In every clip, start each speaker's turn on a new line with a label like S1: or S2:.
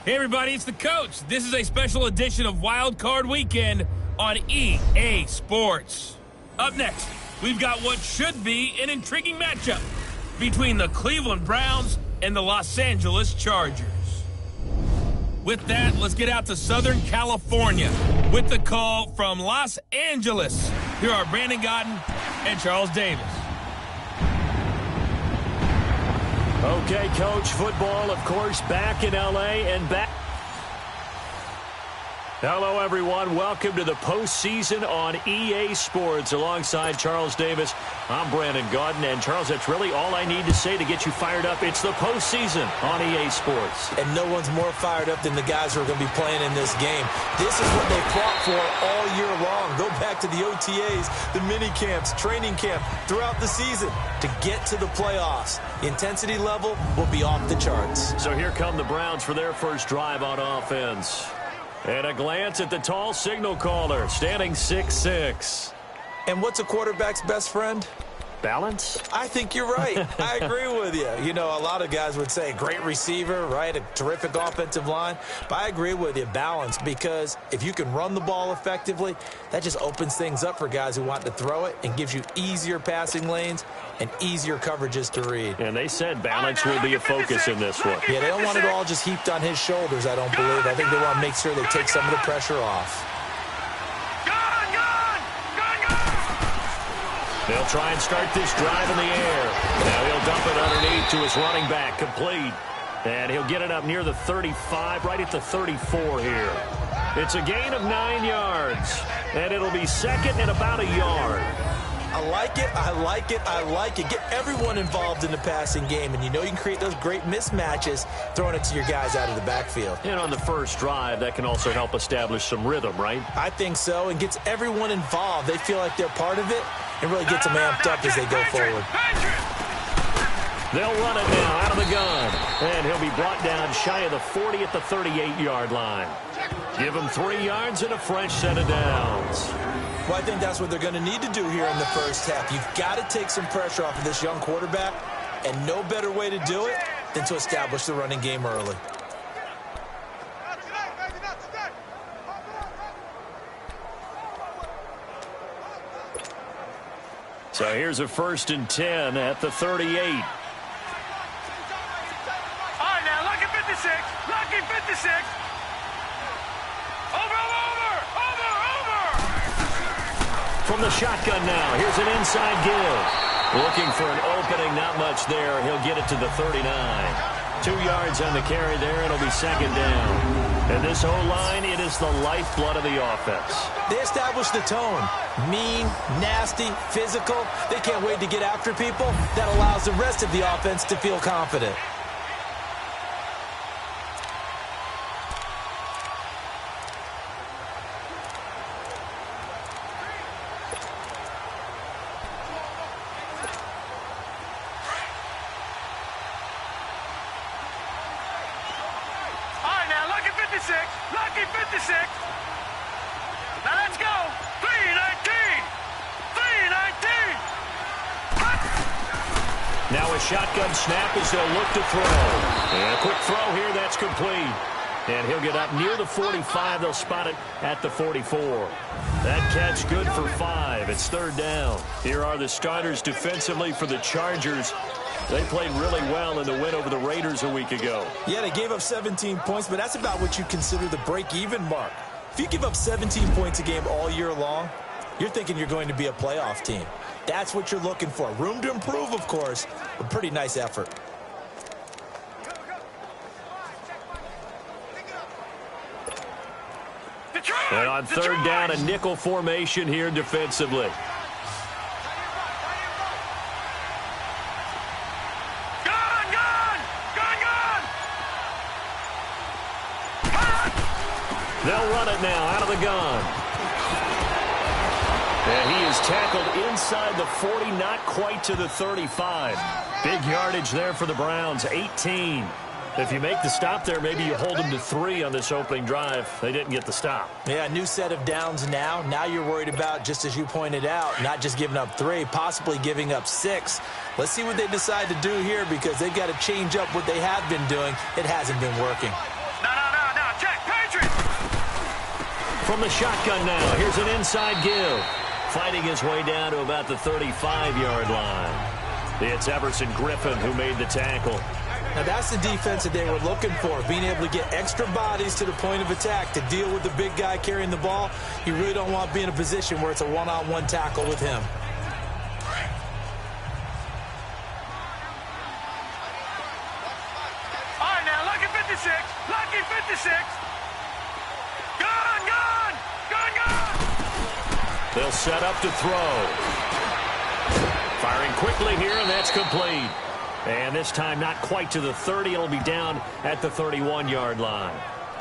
S1: Hey everybody, it's the coach. This is a special edition of Wild Card Weekend on EA Sports. Up next, we've got what should be an intriguing matchup between the Cleveland Browns and the Los Angeles Chargers. With that, let's get out to Southern California with the call from Los Angeles. Here are Brandon Godden and Charles Davis.
S2: Okay, Coach, football, of course, back in L.A. and back. Hello, everyone. Welcome to the postseason on EA Sports. Alongside Charles Davis, I'm Brandon Godden. And, Charles, that's really all I need to say to get you fired up. It's the postseason on EA Sports.
S3: And no one's more fired up than the guys who are going to be playing in this game. This is what they fought for all year long. Go back to the OTAs, the mini camps, training camp, throughout the season to get to the playoffs. The intensity level will be off the charts.
S2: So here come the Browns for their first drive on offense. And a glance at the tall signal caller, standing 6'6".
S3: And what's a quarterback's best friend?
S2: Balance?
S3: I think you're right. I agree with you. You know, a lot of guys would say great receiver, right? A terrific offensive line. But I agree with you, balance, because if you can run the ball effectively, that just opens things up for guys who want to throw it and gives you easier passing lanes and easier coverages to read.
S2: And they said balance will be a focus in this one.
S3: Yeah, they don't want it all just heaped on his shoulders, I don't believe. I think they want to make sure they take some of the pressure off.
S2: They'll try and start this drive in the air. Now he'll dump it underneath to his running back, complete. And he'll get it up near the 35, right at the 34 here. It's a gain of 9 yards, and it'll be second and about a yard.
S3: I like it, I like it, I like it. Get everyone involved in the passing game, and you know you can create those great mismatches throwing it to your guys out of the backfield.
S2: And on the first drive, that can also help establish some rhythm, right?
S3: I think so, and gets everyone involved. They feel like they're part of it, and really gets them amped up as they go forward.
S2: They'll run it now out of the gun, and he'll be brought down shy of the 40 at the 38-yard line. Give him 3 yards and a fresh set of downs.
S3: Well, I think that's what they're going to need to do here in the first half. You've got to take some pressure off of this young quarterback, and no better way to do it than to establish the running game early.
S2: So here's a 1st and 10 at the 38.
S4: All right, now, lucky 56. Lucky 56. Over.
S2: From the shotgun now, here's an inside give. Looking for an opening, not much there. He'll get it to the 39. 2 yards on the carry there, and it'll be second down. And this O-line, it is the lifeblood of the offense.
S3: They establish the tone. Mean, nasty, physical. They can't wait to get after people. That allows the rest of the offense to feel confident.
S4: Lucky 56. Now let's go. 319. 319.
S2: Now a shotgun snap as they'll look to throw. And a quick throw here, that's complete. And he'll get up near the 45. They'll spot it at the 44. That catch good for 5. It's 3rd down. Here are the starters defensively for the Chargers. They played really well in the win over the Raiders a week ago.
S3: Yeah, they gave up 17 points, but that's about what you consider the break-even mark. If you give up 17 points a game all year long, you're thinking you're going to be a playoff team. That's what you're looking for. Room to improve, of course, but pretty nice effort.
S2: And on 3rd down, a nickel formation here defensively. They'll run it now out of the gun. And he is tackled inside the 40, not quite to the 35. Big yardage there for the Browns, 18. If you make the stop there, maybe you hold them to 3 on this opening drive. They didn't get the stop.
S3: Yeah, new set of downs now. Now you're worried about, just as you pointed out, not just giving up 3, possibly giving up 6. Let's see what they decide to do here because they've got to change up what they have been doing. It hasn't been working.
S4: No.
S2: from the shotgun now. Here's an inside give. Fighting his way down to about the 35-yard line. It's Everson Griffin who made the tackle.
S3: Now, that's the defense that they were looking for, being able to get extra bodies to the point of attack to deal with the big guy carrying the ball. You really don't want to be in a position where it's a one-on-one tackle with him.
S4: All right, now, lucky 56. Lucky 56. Gun, gun. Gun, gun.
S2: They'll set up to throw. Firing quickly here, and that's complete. And this time not quite to the 30. It'll be down at the 31-yard line.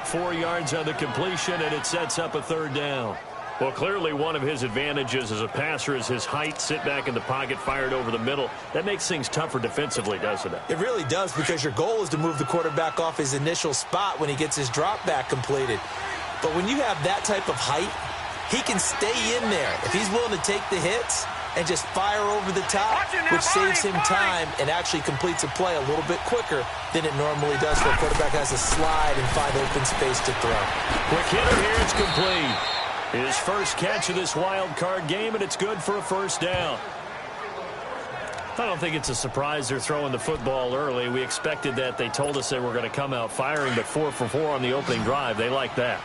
S2: 4 yards on the completion, and it sets up a third down. Well, clearly one of his advantages as a passer is his height. Sit back in the pocket, fired over the middle. That makes things tougher defensively, doesn't it?
S3: It really does, because your goal is to move the quarterback off his initial spot when he gets his drop back completed. But when you have that type of height, he can stay in there. If he's willing to take the hits and just fire over the top, which saves him time and actually completes a play a little bit quicker than it normally does, where a quarterback has to slide and find open space to throw.
S2: Quick hitter here, it's complete. His first catch of this wild card game, and it's good for a first down. I don't think it's a surprise they're throwing the football early. We expected that. They told us they were going to come out firing, but 4 for 4 on the opening drive. They like that.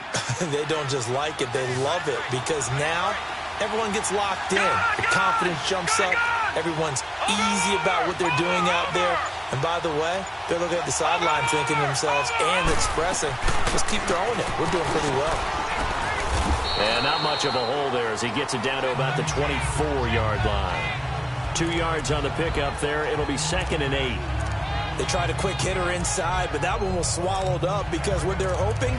S3: They don't just like it, they love it, because now everyone gets locked in. The confidence jumps up. Everyone's easy about what they're doing out there. And by the way, they're looking at the sideline thinking to themselves and expressing, just keep throwing it. We're doing pretty well.
S2: And not much of a hole there as he gets it down to about the 24-yard line. 2 yards on the pickup there. It'll be 2nd and 8.
S3: They tried a quick hitter inside, but that one was swallowed up, because what they're hoping,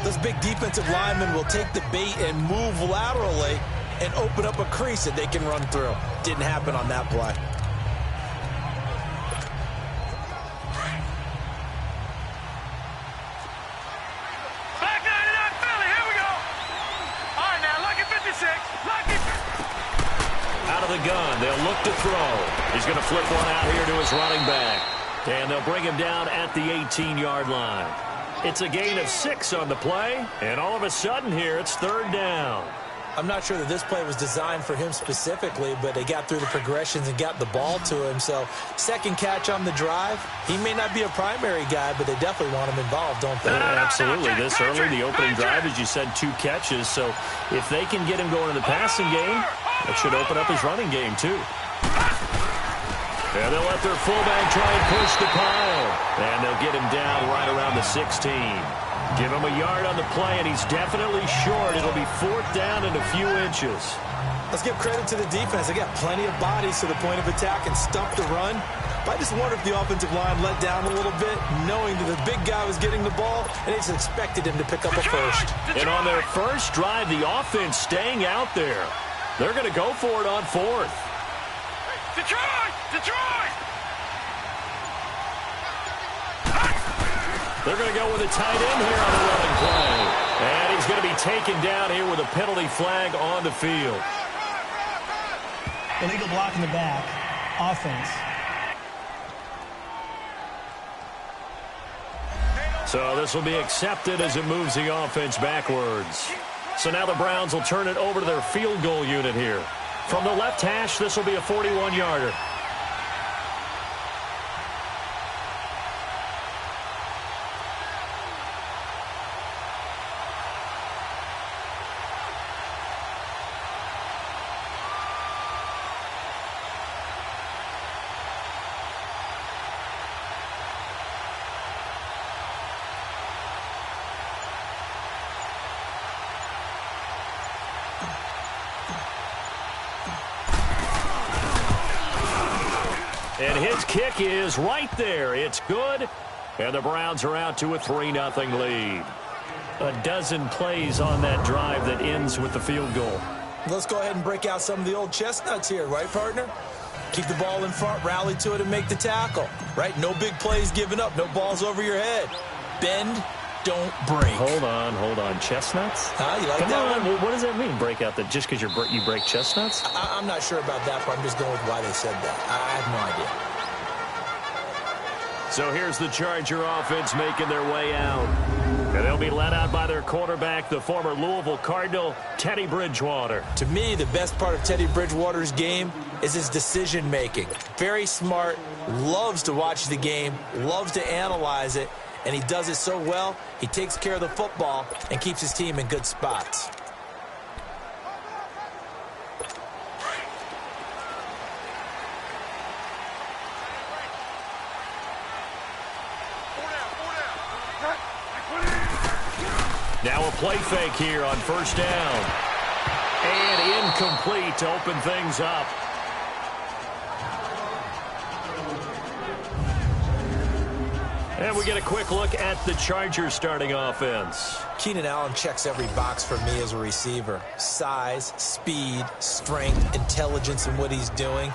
S3: those big defensive linemen will take the bait and move laterally and open up a crease that they can run through. Didn't happen on that play.
S4: Back 99 Philly, here we go. All right, now, lucky 56. Lucky.
S2: Out of the gun, they'll look to throw. He's going to flip one out here to his running back. And they'll bring him down at the 18-yard line. It's a gain of 6 on the play, and all of a sudden here, it's third down.
S3: I'm not sure that this play was designed for him specifically, but they got through the progressions and got the ball to him. So, second catch on the drive. He may not be a primary guy, but they definitely want him involved, don't they?
S2: Absolutely. This early, the opening drive, as you said, 2 catches. So, if they can get him going in the passing game, that should open up his running game, too. And they'll let their fullback try and push the pile. And they'll get him down right around the 16. Give him a yard on the play, and he's definitely short. It'll be 4th down and a few inches.
S3: Let's give credit to the defense. They got plenty of bodies to the point of attack and stuff to run. But I just wonder if the offensive line let down a little bit, knowing that the big guy was getting the ball, and they just expected him to pick up a first.
S2: And on their first drive, the offense staying out there. They're going to go for it on 4th.
S4: Detroit! Detroit!
S2: They're going to go with a tight end here on the running play. And he's going to be taken down here with a penalty flag on the field.
S5: Illegal block in the back. Offense.
S2: So this will be accepted as it moves the offense backwards. So now the Browns will turn it over to their field goal unit here. From the left hash, this will be a 41-yarder. And his kick is right there. It's good. And the Browns are out to a 3-0 lead. A dozen plays on that drive that ends with the field goal.
S3: Let's go ahead and break out some of the old chestnuts here, right, partner? Keep the ball in front, rally to it, and make the tackle, right? No big plays given up, no balls over your head. Bend, don't break.
S2: Hold on. Chestnuts?
S3: Huh? You like
S2: Come
S3: that
S2: on.
S3: one?
S2: What does that mean, break out? That just because you break chestnuts?
S3: I'm not sure about that part. I'm just going with why they said that. I have no idea.
S2: So here's the Charger offense making their way out. And they'll be led out by their quarterback, the former Louisville Cardinal, Teddy Bridgewater.
S3: To me, the best part of Teddy Bridgewater's game is his decision-making. Very smart, loves to watch the game, loves to analyze it, and he does it so well, he takes care of the football and keeps his team in good spots.
S2: Now a play fake here on first down. And incomplete to open things up. And we get a quick look at the Chargers starting offense.
S3: Keenan Allen checks every box for me as a receiver. Size, speed, strength, intelligence in what he's doing.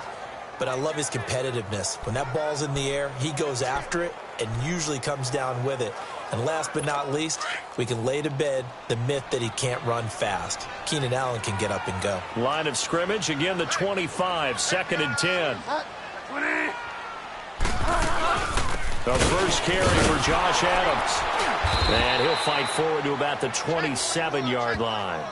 S3: But I love his competitiveness. When that ball's in the air, he goes after it and usually comes down with it. And last but not least, we can lay to bed the myth that he can't run fast. Keenan Allen can get up and go.
S2: Line of scrimmage, again the 25, 2nd and 10. The first carry for Josh Adams. And he'll fight forward to about the 27-yard line.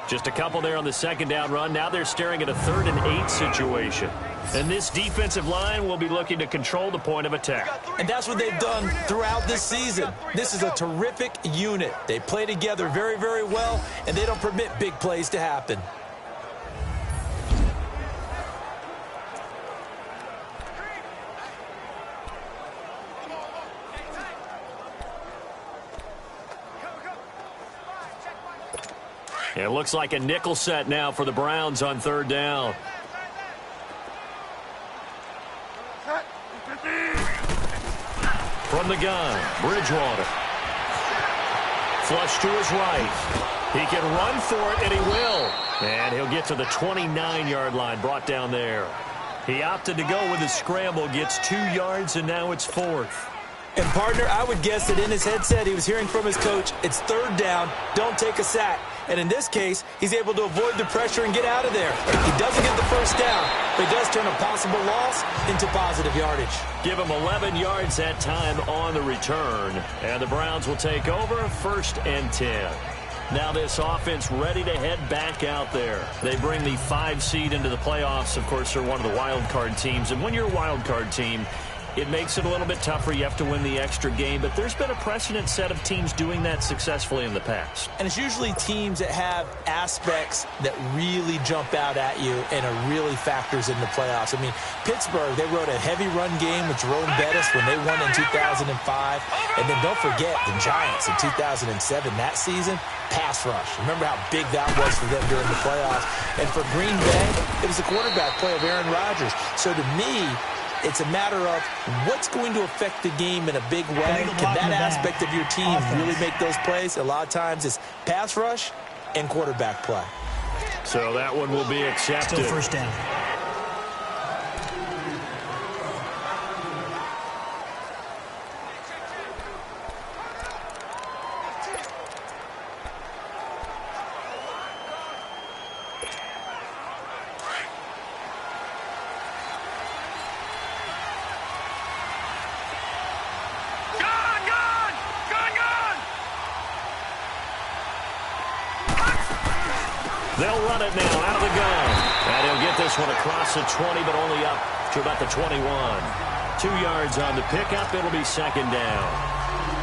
S2: Just a couple there on the second down run. Now they're staring at a 3rd and 8 situation. And this defensive line will be looking to control the point of attack.
S3: And that's what they've done throughout this season. This is a terrific unit. They play together very, very well, and they don't permit big plays to happen.
S2: It looks like a nickel set now for the Browns on 3rd down. From the gun, Bridgewater. Flush to his right. He can run for it, and he will. And he'll get to the 29-yard line, brought down there. He opted to go with his scramble, gets 2 yards, and now it's 4th.
S3: And, partner, I would guess that in his headset he was hearing from his coach, it's 3rd down, don't take a sack. And in this case, he's able to avoid the pressure and get out of there. He doesn't get the first down, but he does turn a possible loss into positive yardage.
S2: Give him 11 yards that time on the return. And the Browns will take over 1st and 10. Now this offense ready to head back out there. They bring the 5 seed into the playoffs. Of course, they're one of the wild card teams. And when you're a wild card team, it makes it a little bit tougher. You have to win the extra game, but there's been a precedent set of teams doing that successfully in the past.
S3: And it's usually teams that have aspects that really jump out at you and are really factors in the playoffs. I mean, Pittsburgh, they rode a heavy run game with Jerome Bettis when they won in 2005. And then don't forget the Giants in 2007, that season, pass rush. Remember how big that was for them during the playoffs. And for Green Bay, it was the quarterback play of Aaron Rodgers. So to me, it's a matter of what's going to affect the game in a big way. Can that aspect of your team really make those plays? A lot of times it's pass rush and quarterback play.
S2: So that one will be accepted.
S5: Still 1st down.
S2: They'll run it now out of the gun. And he'll get this one across the 20, but only up to about the 21. 2 yards on the pickup. It'll be 2nd down.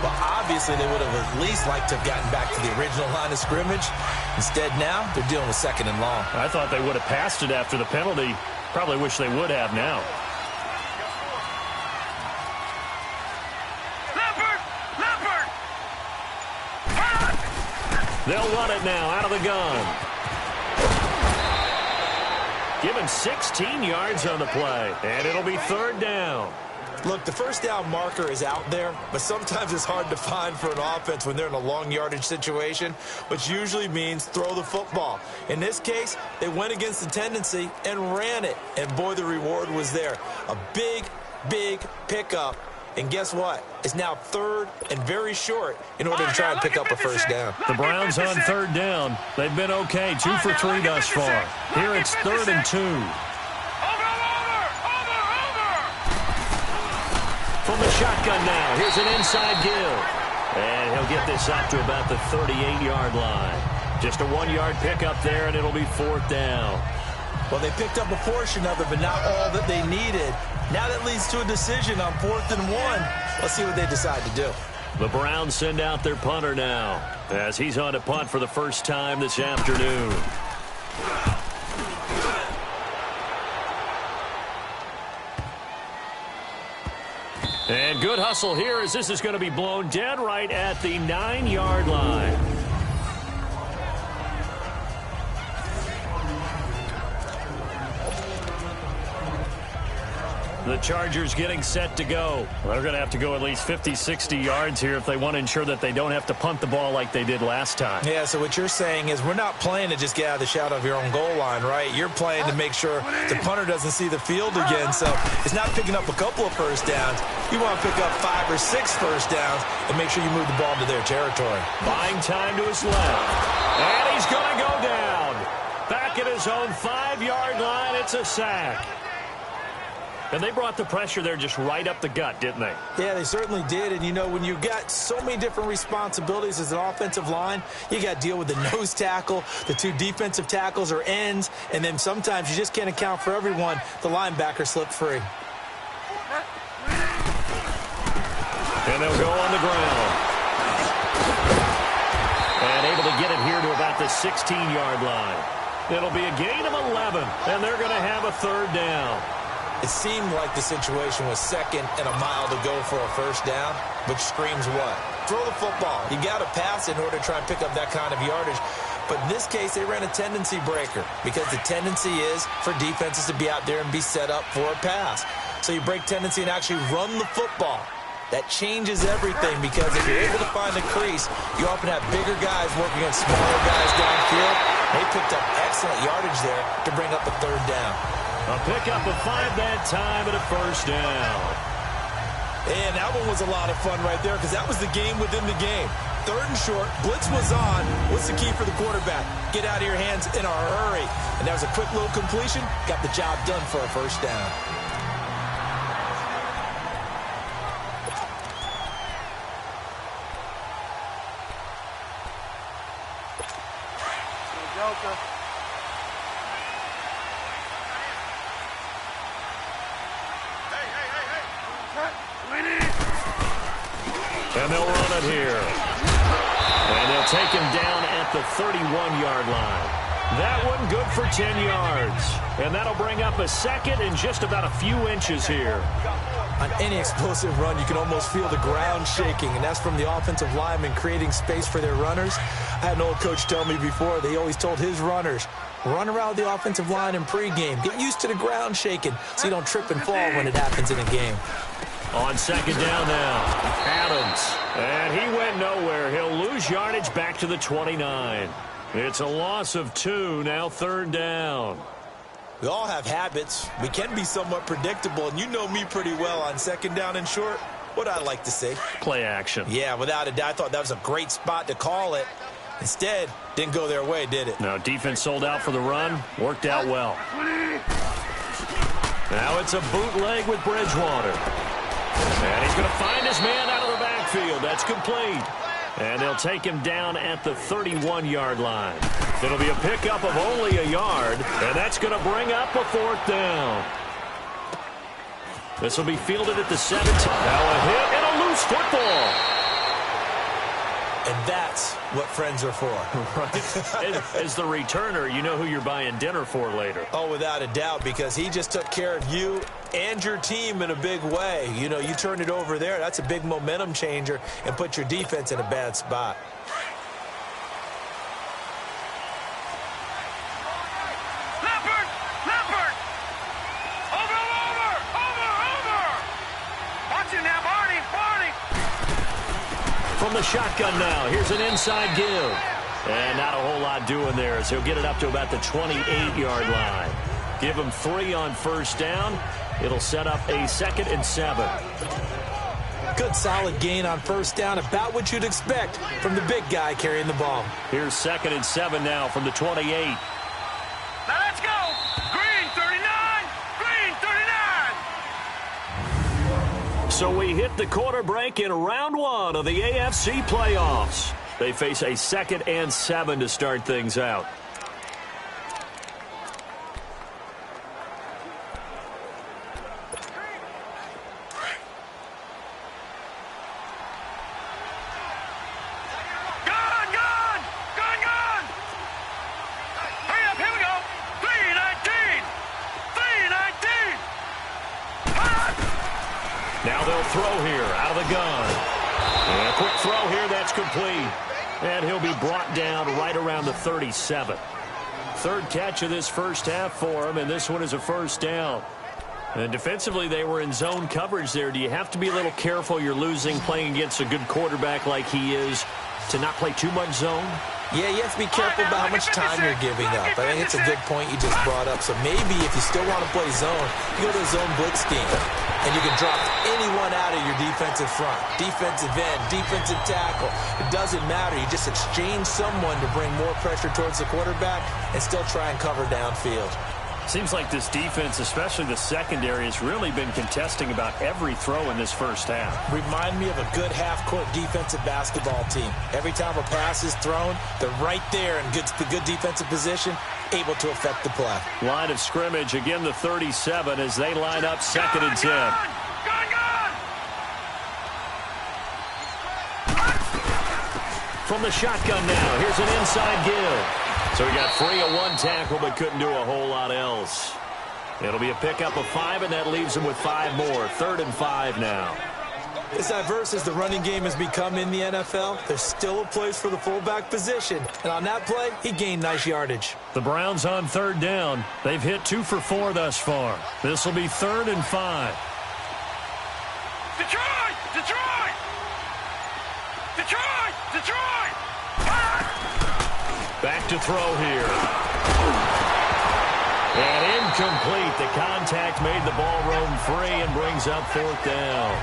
S3: Well, obviously, they would have at least liked to have gotten back to the original line of scrimmage. Instead, now, they're dealing with 2nd and long.
S2: I thought they would have passed it after the penalty. Probably wish they would have now. They'll run it now out of the gun. Given 16 yards on the play, and it'll be 3rd down.
S3: Look, the first down marker is out there, but sometimes it's hard to find for an offense when they're in a long yardage situation, which usually means throw the football. In this case, they went against the tendency and ran it, and boy, the reward was there. A big, big pickup. And guess what? It's now 3rd and very short in order to try and pick up a first down.
S2: The Browns on 3rd down. They've been okay. 2 for 3 thus far. Here it's 3rd and 2. From the shotgun now. Here's an inside give. And he'll get this up to about the 38-yard line. Just a 1-yard pickup there, and it'll be 4th down.
S3: Well, they picked up a portion of it, but not all that they needed. Now that leads to a decision on 4th and 1. Let's see what they decide to do.
S2: The Browns send out their punter now as he's on to punt for the first time this afternoon. And good hustle here as this is going to be blown dead right at the 9-yard line. The Chargers getting set to go.
S6: Well, they're going to have to go at least 50, 60 yards here if they want to ensure that they don't have to punt the ball like they did last time.
S3: Yeah, so what you're saying is we're not playing to just get out of the shadow of your own goal line, right? You're playing to make sure the punter doesn't see the field again. So it's not picking up a couple of first downs. You want to pick up 5 or 6 first downs and make sure you move the ball into their territory.
S2: Buying time to his left. And he's going to go down. Back at his own 5-yard line, it's a sack. And they brought the pressure there just right up the gut, didn't they?
S3: Yeah, they certainly did. And, you know, when you've got so many different responsibilities as an offensive line, you got to deal with the nose tackle, the 2 defensive tackles or ends, and then sometimes you just can't account for everyone. The linebacker slipped free.
S2: And they'll go on the ground. And able to get it here to about the 16-yard line. It'll be a gain of 11, and they're going to have a 3rd down.
S3: It seemed like the situation was 2nd and a mile to go for a first down, which screams what? Throw the football. You got to pass in order to try and pick up that kind of yardage. But in this case, they ran a tendency breaker because the tendency is for defenses to be out there and be set up for a pass. So you break tendency and actually run the football. That changes everything because if you're able to find a crease, you often have bigger guys working against smaller guys downfield. They picked up excellent yardage there to bring up a 3rd down.
S2: A pickup of 5 that time and a first down.
S3: And that one was a lot of fun right there because that was the game within the game. 3rd and short, blitz was on. What's the key for the quarterback? Get out of your hands in a hurry. And that was a quick little completion. Got the job done for a first down.
S2: And they'll run it here. And they'll take him down at the 31-yard line. That one good for 10 yards. And that'll bring up a 2nd and just about a few inches here.
S3: On any explosive run, you can almost feel the ground shaking, and that's from the offensive linemen creating space for their runners. I had an old coach tell me before, they always told his runners, run around the offensive line in pregame. Get used to the ground shaking so you don't trip and fall when it happens in a game.
S2: On 2nd down now, Adams. And he went nowhere. He'll lose yardage back to the 29. It's a loss of 2, now 3rd down.
S3: We all have habits. We can be somewhat predictable, and you know me pretty well on 2nd down and short. What I like to see.
S2: Play action.
S3: Yeah, without a doubt, I thought that was a great spot to call it. Instead, didn't go their way, did it?
S2: Now, defense sold out for the run. Worked out well. Now it's a bootleg with Bridgewater. And he's going to find his man out of the backfield. That's complete. And they'll take him down at the 31-yard line. It'll be a pickup of only a yard, and that's going to bring up a 4th down. This will be fielded at the 17. Now a hit and a loose football.
S3: And that's what friends are for.
S2: Right. As the returner, you know who you're buying dinner for later.
S3: Oh, without a doubt, because he just took care of you and your team in a big way. You know, you turned it over there. That's a big momentum changer and put your defense in a bad spot.
S4: Leopard! Leopard! Over! Watch it now, Barney!
S2: From the shotgun now, here's an inside give. And not a whole lot doing there as he'll get it up to about the 28-yard line. Give him 3 on first down. It'll set up a 2nd and 7.
S3: Good solid gain on first down, about what you'd expect from the big guy carrying the ball.
S2: Here's 2nd and 7 now from the 28.
S4: Now let's go! Green 39! Green 39!
S2: So we hit the quarter break in round one of the AFC playoffs. They face a 2nd and 7 to start things out.
S4: Now
S2: they'll throw here out of the gun. And a quick throw here, that's complete. And he'll be brought down right around the 37. 3rd catch of this first half for him, and this one is a first down. And defensively, they were in zone coverage there. Do you have to be a little careful you're losing playing against a good quarterback like he is to not play too much zone?
S3: Yeah, you have to be careful about how much time you're giving up. I think it's a good point you just brought up. So maybe if you still want to play zone, you go to a zone blitz scheme. And you can drop anyone out of your defensive front. Defensive end, defensive tackle. It doesn't matter. You just exchange someone to bring more pressure towards the quarterback and still try and cover downfield.
S6: Seems like this defense, especially the secondary, has really been contesting about every throw in this first half.
S3: Remind me of a good half-court defensive basketball team. Every time a pass is thrown, they're right there in good defensive position, able to affect the play.
S6: Line of scrimmage, again the 37 as they line up 2nd and 10.
S2: From the shotgun now, here's an inside give. So he got free of 1 tackle but couldn't do a whole lot else. It'll be a pickup of 5, and that leaves him with 5 more. 3rd and 5 now.
S3: As diverse as the running game has become in the NFL, there's still a place for the fullback position. And on that play, he gained nice yardage.
S6: The Browns on 3rd down. They've hit 2 for 4 thus far. This will be 3rd and 5.
S4: Detroit! Detroit! Detroit! Detroit!
S2: Back to throw here. And incomplete. The contact made the ball roam free and brings up 4th down.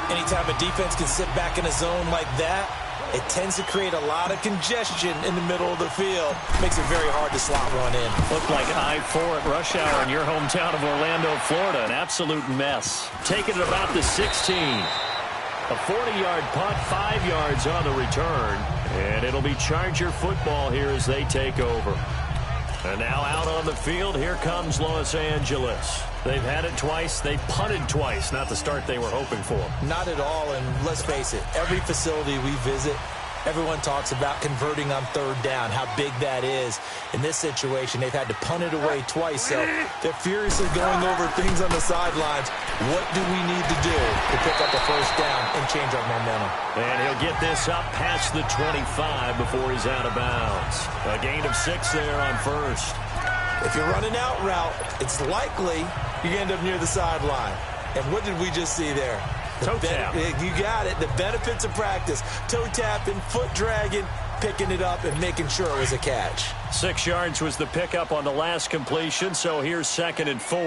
S3: Anytime a defense can sit back in a zone like that, it tends to create a lot of congestion in the middle of the field. Makes it very hard to slot one in.
S6: Looked like I-4 at rush hour in your hometown of Orlando, Florida. An absolute mess. Taking it about the 16. A 40-yard punt, 5 yards on the return. And it'll be Charger football here as they take over. And now out on the field, here comes Los Angeles. They've had it twice. They punted twice. Not the start they were hoping for.
S3: Not at all, and let's face it, every facility we visit, everyone talks about converting on 3rd down, how big that is. In this situation, they've had to punt it away twice, so they're furiously going over things on the sidelines. What do we need to do to pick up a first down and change our momentum?
S2: And he'll get this up past the 25 before he's out of bounds. A gain of 6 there on 1st.
S3: If you're running out route, it's likely you end up near the sideline. And what did we just see there?
S6: Toe tap.
S3: You got it. The benefits of practice. Toe tapping, foot dragging, picking it up, and making sure it was a catch.
S6: 6 yards was the pickup on the last completion, so here's 2nd and 4.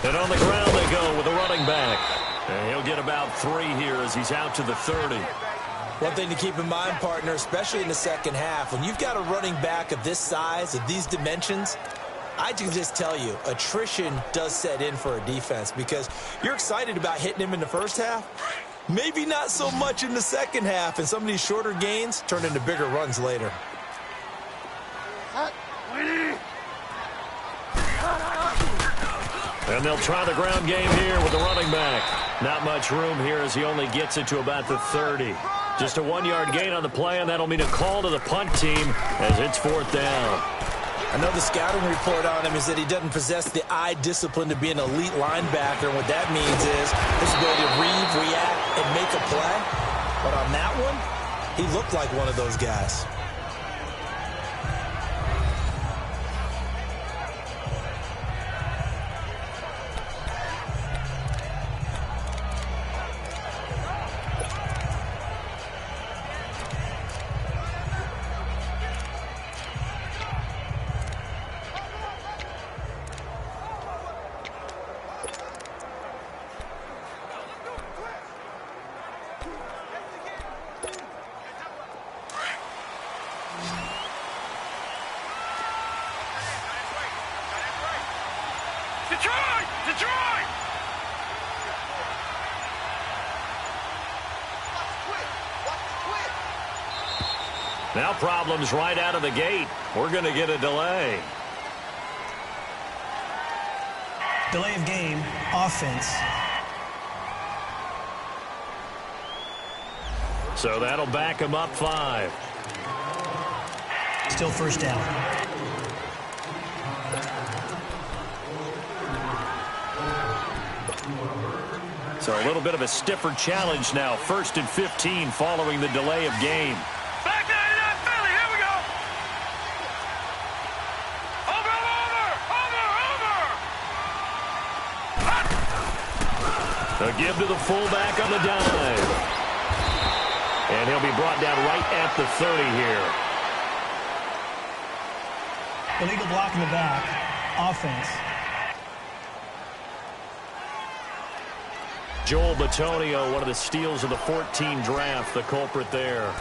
S2: And on the ground they go with a running back. And he'll get about 3 here as he's out to the 30.
S3: One thing to keep in mind, partner, especially in the second half, when you've got a running back of this size, of these dimensions, I can just tell you, attrition does set in for a defense because you're excited about hitting him in the first half. Maybe not so much in the second half, and some of these shorter gains turn into bigger runs later.
S2: And they'll try the ground game here with the running back. Not much room here as he only gets it to about the 30. Just a 1-yard gain on the play, and that'll mean a call to the punt team as it's 4th down.
S3: I know the scouting report on him is that he doesn't possess the eye discipline to be an elite linebacker. And what that means is his ability to read, react, and make a play. But on that one, he looked like one of those guys.
S4: Detroit! Detroit!
S2: Now problems right out of the gate. We're going to get a delay.
S5: Delay of game, offense.
S2: So that'll back him up 5.
S5: Still first down.
S2: So a little bit of a stiffer challenge now. 1st and 15 following the delay of game.
S4: Back 99 Philly, here we go! Over!
S2: A give to the fullback on the dive. And he'll be brought down right at the 30 here.
S5: Illegal block in the back, offense.
S2: Joel Bitonio, one of the steals of the 14 draft, the culprit there.
S4: All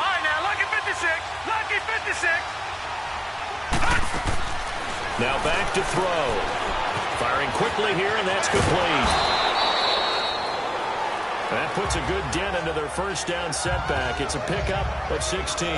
S4: right, now, lucky 56. Lucky 56.
S2: Now back to throw. Firing quickly here, and that's complete. That puts a good dent into their first down setback. It's a pickup of 16.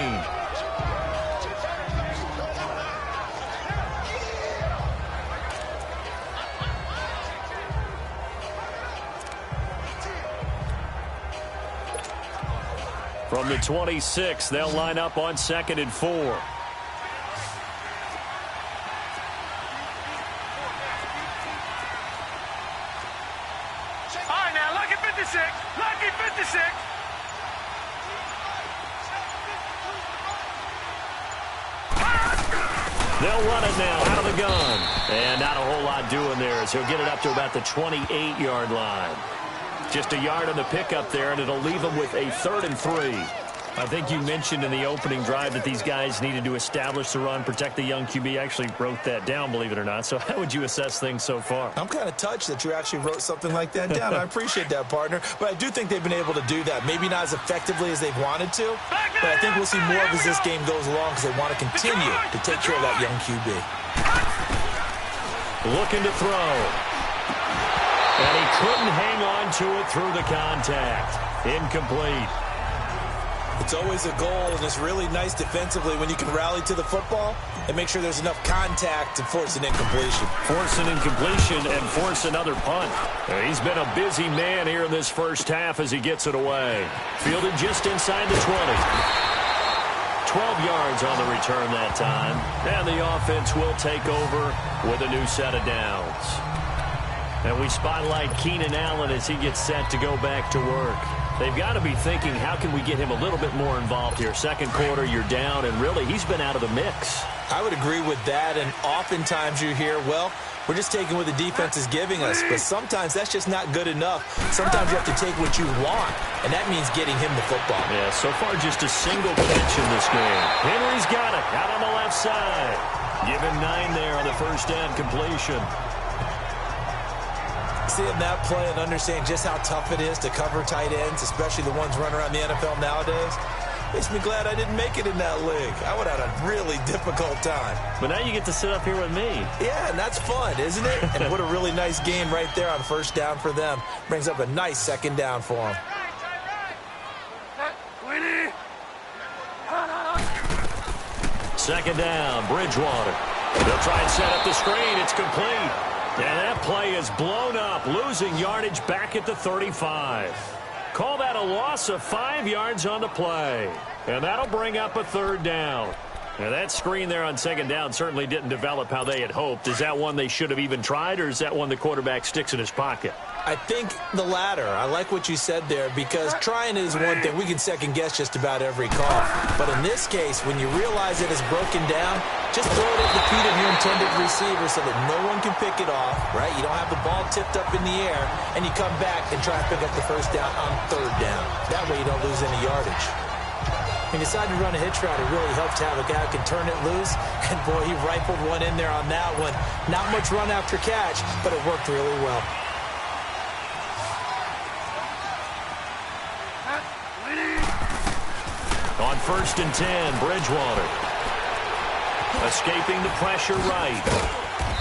S2: From the 26, they'll line up on 2nd and 4.
S4: Lucky 56.
S2: They'll run it now out of the gun. And not a whole lot doing there as he'll get it up to about the 28-yard line. Just a yard on the pickup there, and it'll leave him with a 3rd and 3. I think you mentioned in the opening drive that these guys needed to establish the run, protect the young QB. I actually wrote that down, believe it or not. So how would you assess things so far?
S3: I'm kind of touched that you actually wrote something like that down. I appreciate that, partner. But I do think they've been able to do that. Maybe not as effectively as they've wanted to, but I think we'll see more of as this game goes along because they want to continue to take care of that young QB.
S2: Looking to throw. And he couldn't hang on to it through the contact. Incomplete.
S3: It's always a goal, and it's really nice defensively when you can rally to the football and make sure there's enough contact to force an incompletion.
S2: Force an incompletion and force another punt. He's been a busy man here in this first half as he gets it away. Fielded just inside the 20. 12 yards on the return that time. And the offense will take over with a new set of downs. And we spotlight Keenan Allen as he gets set to go back to work. They've got to be thinking, how can we get him a little bit more involved here? Second quarter, you're down, and really, he's been out of the mix.
S3: I would agree with that, and oftentimes you hear, well, we're just taking what the defense is giving us, but sometimes that's just not good enough. Sometimes you have to take what you want, and that means getting him the football.
S2: Yeah, so far just a single catch in this game. Henry's got it out on the left side. Give him 9 there on the first down completion.
S3: Seeing that play and understanding just how tough it is to cover tight ends, especially the ones running around the NFL nowadays, makes me glad I didn't make it in that league. I would have had a really difficult time.
S2: But now you get to sit up here with me.
S3: Yeah, and that's fun, isn't it? And what a really nice game right there on first down for them. Brings up a nice second down for them.
S2: Second down, Bridgewater. They'll try and set up the screen. It's complete. And that play is blown up, losing yardage back at the 35. Call that a loss of 5 yards on the play. And that'll bring up a 3rd down. Now, that screen there on second down certainly didn't develop how they had hoped. Is that one they should have even tried, or is that one the quarterback sticks in his pocket?
S3: I think the latter. I like what you said there, because trying is one thing. We can second-guess just about every call. But in this case, when you realize it is broken down, just throw it at the feet of your intended receiver so that no one can pick it off, right? You don't have the ball tipped up in the air, and you come back and try to pick up the first down on 3rd down. That way you don't lose any yardage. He decided to run a hitch route. It really helped to have a guy who can turn it loose. And, boy, he rifled one in there on that one. Not much run after catch, but it worked really well.
S2: On 1st and 10, Bridgewater. Escaping the pressure right.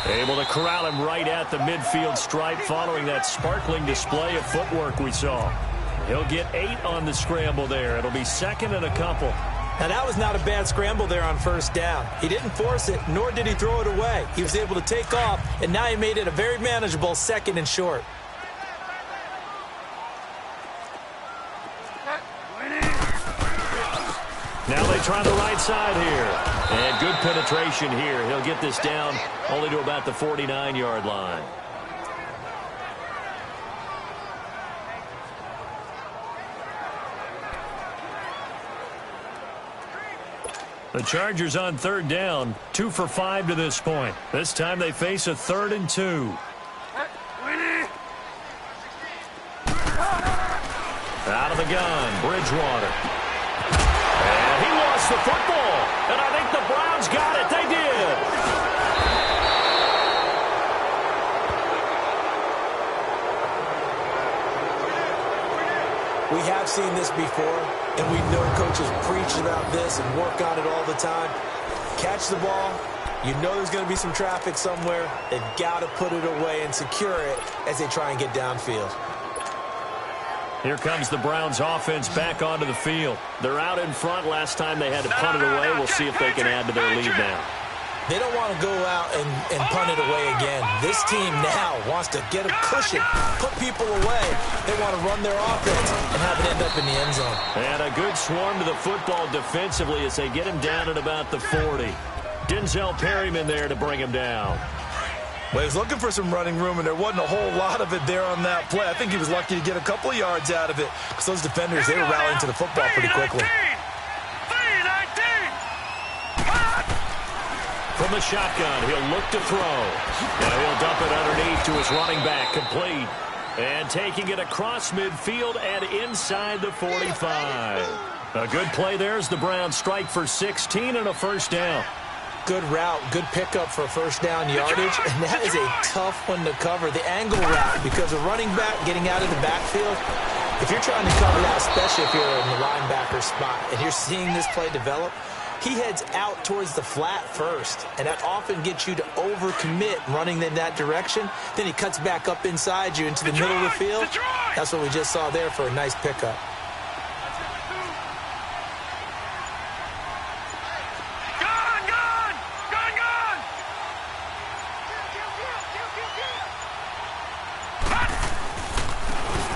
S2: Able to corral him right at the midfield stripe following that sparkling display of footwork we saw. He'll get 8 on the scramble there. It'll be 2nd and a couple.
S3: Now, that was not a bad scramble there on 1st down. He didn't force it, nor did he throw it away. He was able to take off, and now he made it a very manageable 2nd and short.
S2: Now they try the right side here. And good penetration here. He'll get this down only to about the 49-yard line. The Chargers on 3rd down, 2 for 5 to this point. This time they face a 3rd and 2. Out of the gun, Bridgewater. And he lost the football. And I think the Browns got it. They did.
S3: We have seen this before, and we know coaches preach about this and work on it all the time. Catch the ball. You know there's going to be some traffic somewhere. They've got to put it away and secure it as they try and get downfield.
S2: Here comes the Browns offense back onto the field. They're out in front. Last time they had to punt it away. We'll see if they can add to their lead now.
S3: They don't want to go out and punt it away again. This team now wants to get a cushion, put people away. They want to run their offense and have it end up in the end zone.
S2: And a good swarm to the football defensively as they get him down at about the 40. Denzel Perryman there to bring him down.
S3: Well, he was looking for some running room, and there wasn't a whole lot of it there on that play. I think he was lucky to get a couple of yards out of it because those defenders, they were rallying to the football pretty quickly.
S2: From the shotgun, he'll look to throw. And he'll dump it underneath to his running back, complete. And taking it across midfield and inside the 45. A good play there as the Browns strike for 16 and a 1st down.
S3: Good route, good pickup for 1st down yardage, and that is a tough one to cover. The angle route, because a running back getting out of the backfield, if you're trying to cover that, especially if you're in the linebacker spot, and you're seeing this play develop, he heads out towards the flat first, and that often gets you to overcommit running in that direction. Then he cuts back up inside you into the middle of the field. That's what we just saw there for a nice pickup.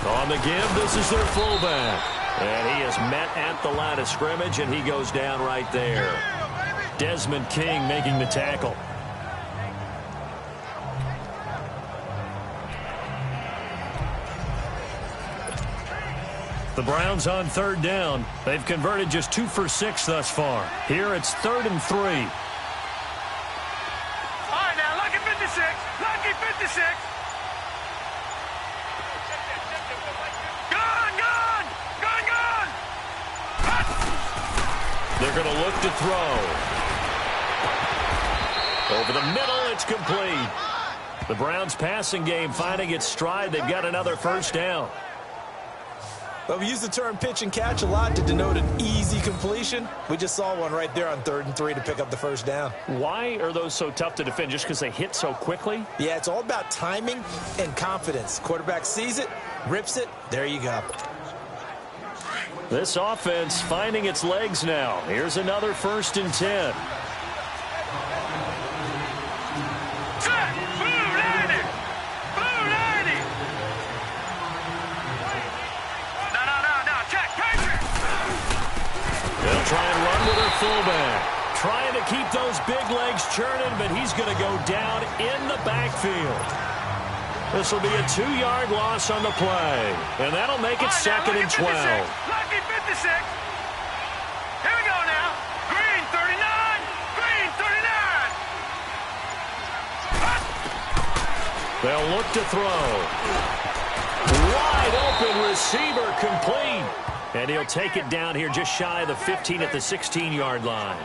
S2: On the give, this is their fullback. And he is met at the line of scrimmage, and he goes down right there. Desmond King making the tackle. The Browns on 3rd down. They've converted just 2 for 6 thus far. Here it's 3rd and 3.
S4: All right, now, lucky 56. Lucky 56.
S2: They're going to look to throw. Over the middle, it's complete. The Browns passing game finding its stride. They've got another 1st down.
S3: Well, we use the term pitch and catch a lot to denote an easy completion. We just saw one right there on 3rd and 3 to pick up the 1st down.
S6: Why are those so tough to defend? Just because they hit so quickly?
S3: Yeah, it's all about timing and confidence. Quarterback sees it, rips it, there you go.
S2: This offense finding its legs now. Here's another 1st and 10. They'll try and run with their fullback. Trying to keep those big legs churning, but he's going to go down in the backfield. This will be a 2-yard loss on the play, and that'll make it 2nd and 12.
S4: Lucky 56. Here we go now. Green 39. Green 39.
S2: They'll look to throw. Wide open receiver complete. And he'll take it down here just shy of the 15 at the 16-yard line.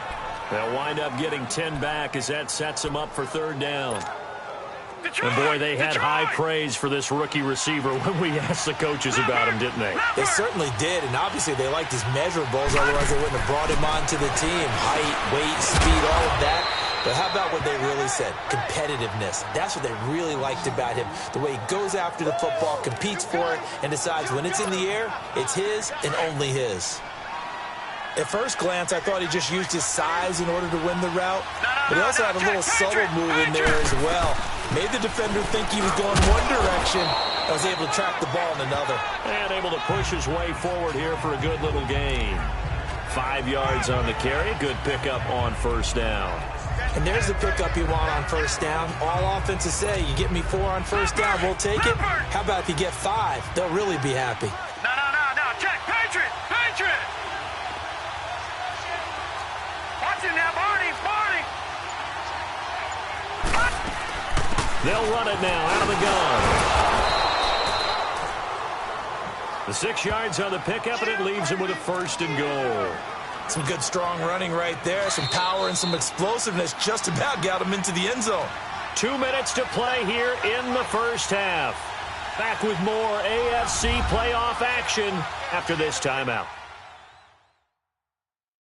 S2: They'll wind up getting 10 back as that sets him up for third down. And, boy, they had high praise for this rookie receiver when we asked the coaches about him, didn't they?
S3: They certainly did, and obviously they liked his measurables, otherwise they wouldn't have brought him onto the team. Height, weight, speed, all of that. But how about what they really said? Competitiveness. That's what they really liked about him. The way he goes after the football, competes for it, and decides when it's in the air, it's his and only his. At first glance, I thought he just used his size in order to win the route. But he also had a little subtle move in there as well. Made the defender think he was going one direction and was able to track the ball in another.
S2: And able to push his way forward here for a good little gain. 5 yards on the carry. Good pickup on first down.
S3: And there's the pickup you want on first down. All offenses say, you get me 4 on first down, we'll take it. How about if you get 5? They'll really be happy.
S4: No. Check. Patriot. Watch him now, Barney.
S2: They'll run it now out of the gun. The 6 yards on the pickup, and it leaves him with a first and goal.
S3: Some good, strong running right there. Some power and some explosiveness just about got him into the end zone.
S2: 2 minutes to play here in the first half. Back with more AFC playoff action after this timeout.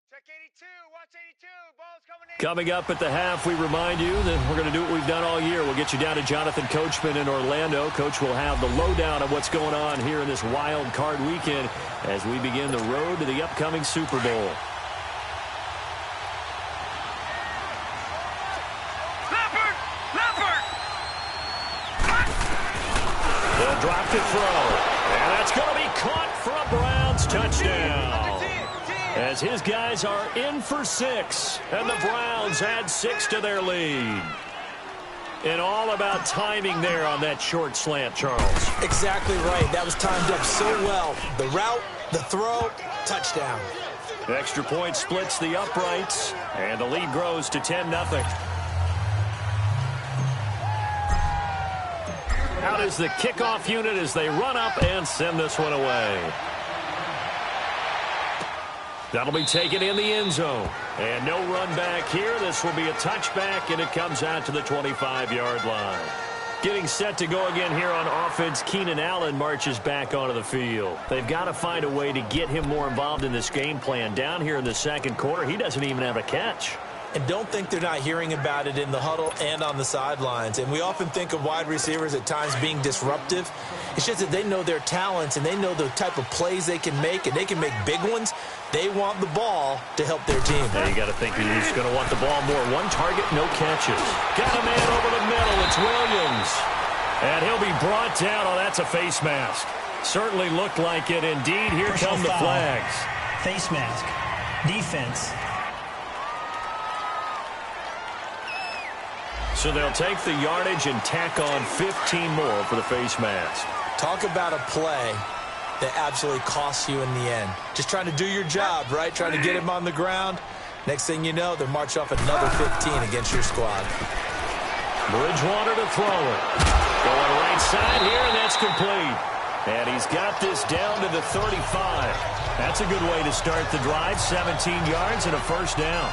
S4: Check 82. Watch 82. Ball's coming in.
S2: Coming up at the half, we remind you that we're going to do what we've done all year. We'll get you down to Jonathan Coachman in Orlando. Coach will have the lowdown of what's going on here in this wild card weekend as we begin the road to the upcoming Super Bowl. They'll drop to throw. And that's going to be caught for a Browns touchdown. As his guys are in for 6, and the Browns add 6 to their lead. And all about timing there on that short slant, Charles.
S3: Exactly right. That was timed up so well. The route, the throw, touchdown.
S2: Extra point splits the uprights, and the lead grows to 10-0. Out is the kickoff unit as they run up and send this one away. That'll be taken in the end zone. And no run back here. This will be a touchback, and it comes out to the 25-yard line. Getting set to go again here on offense, Keenan Allen marches back onto the field. They've got to find a way to get him more involved in this game plan. Down here in the second quarter, he doesn't even have a catch.
S3: And don't think they're not hearing about it in the huddle and on the sidelines. And we often think of wide receivers at times being disruptive. It's just that they know their talents and they know the type of plays they can make, and they can make big ones. They want the ball to help their team.
S2: Now you got to think he's going to want the ball more. 1 target, no catches. Got a man over the middle. It's Williams. And he'll be brought down. Oh, that's a face mask. Certainly looked like it. Indeed, here come the flags.
S5: Face mask. Defense.
S2: So they'll take the yardage and tack on 15 more for the face mask.
S3: Talk about a play that absolutely costs you in the end. Just trying to do your job, right? Trying to get him on the ground. Next thing you know, they'll march off another 15 against your squad.
S2: Bridgewater to throw it. Going right side here, and that's complete. And he's got this down to the 35. That's a good way to start the drive. 17 yards and a first down.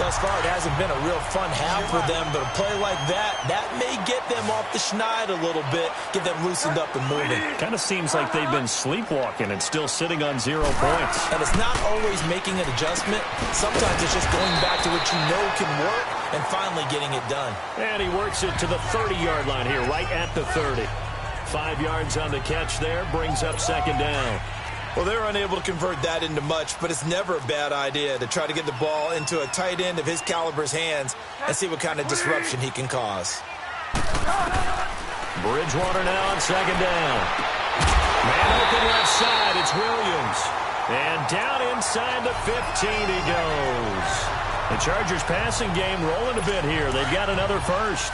S3: Thus far, it hasn't been a real fun half for them, but a play like that may get them off the schneid a little bit, get them loosened up and moving.
S2: Kind of seems like they've been sleepwalking and still sitting on 0 points.
S3: And it's not always making an adjustment. Sometimes it's just going back to what you know can work and finally getting it done.
S2: And he works it to the 30-yard line here, right at the 30. 5 yards on the catch there, brings up second down.
S3: Well, they're unable to convert that into much, but it's never a bad idea to try to get the ball into a tight end of his caliber's hands and see what kind of disruption he can cause.
S2: Bridgewater now on second down. Man open left side, it's Williams. And down inside the 15 he goes. The Chargers passing game rolling a bit here. They've got another first.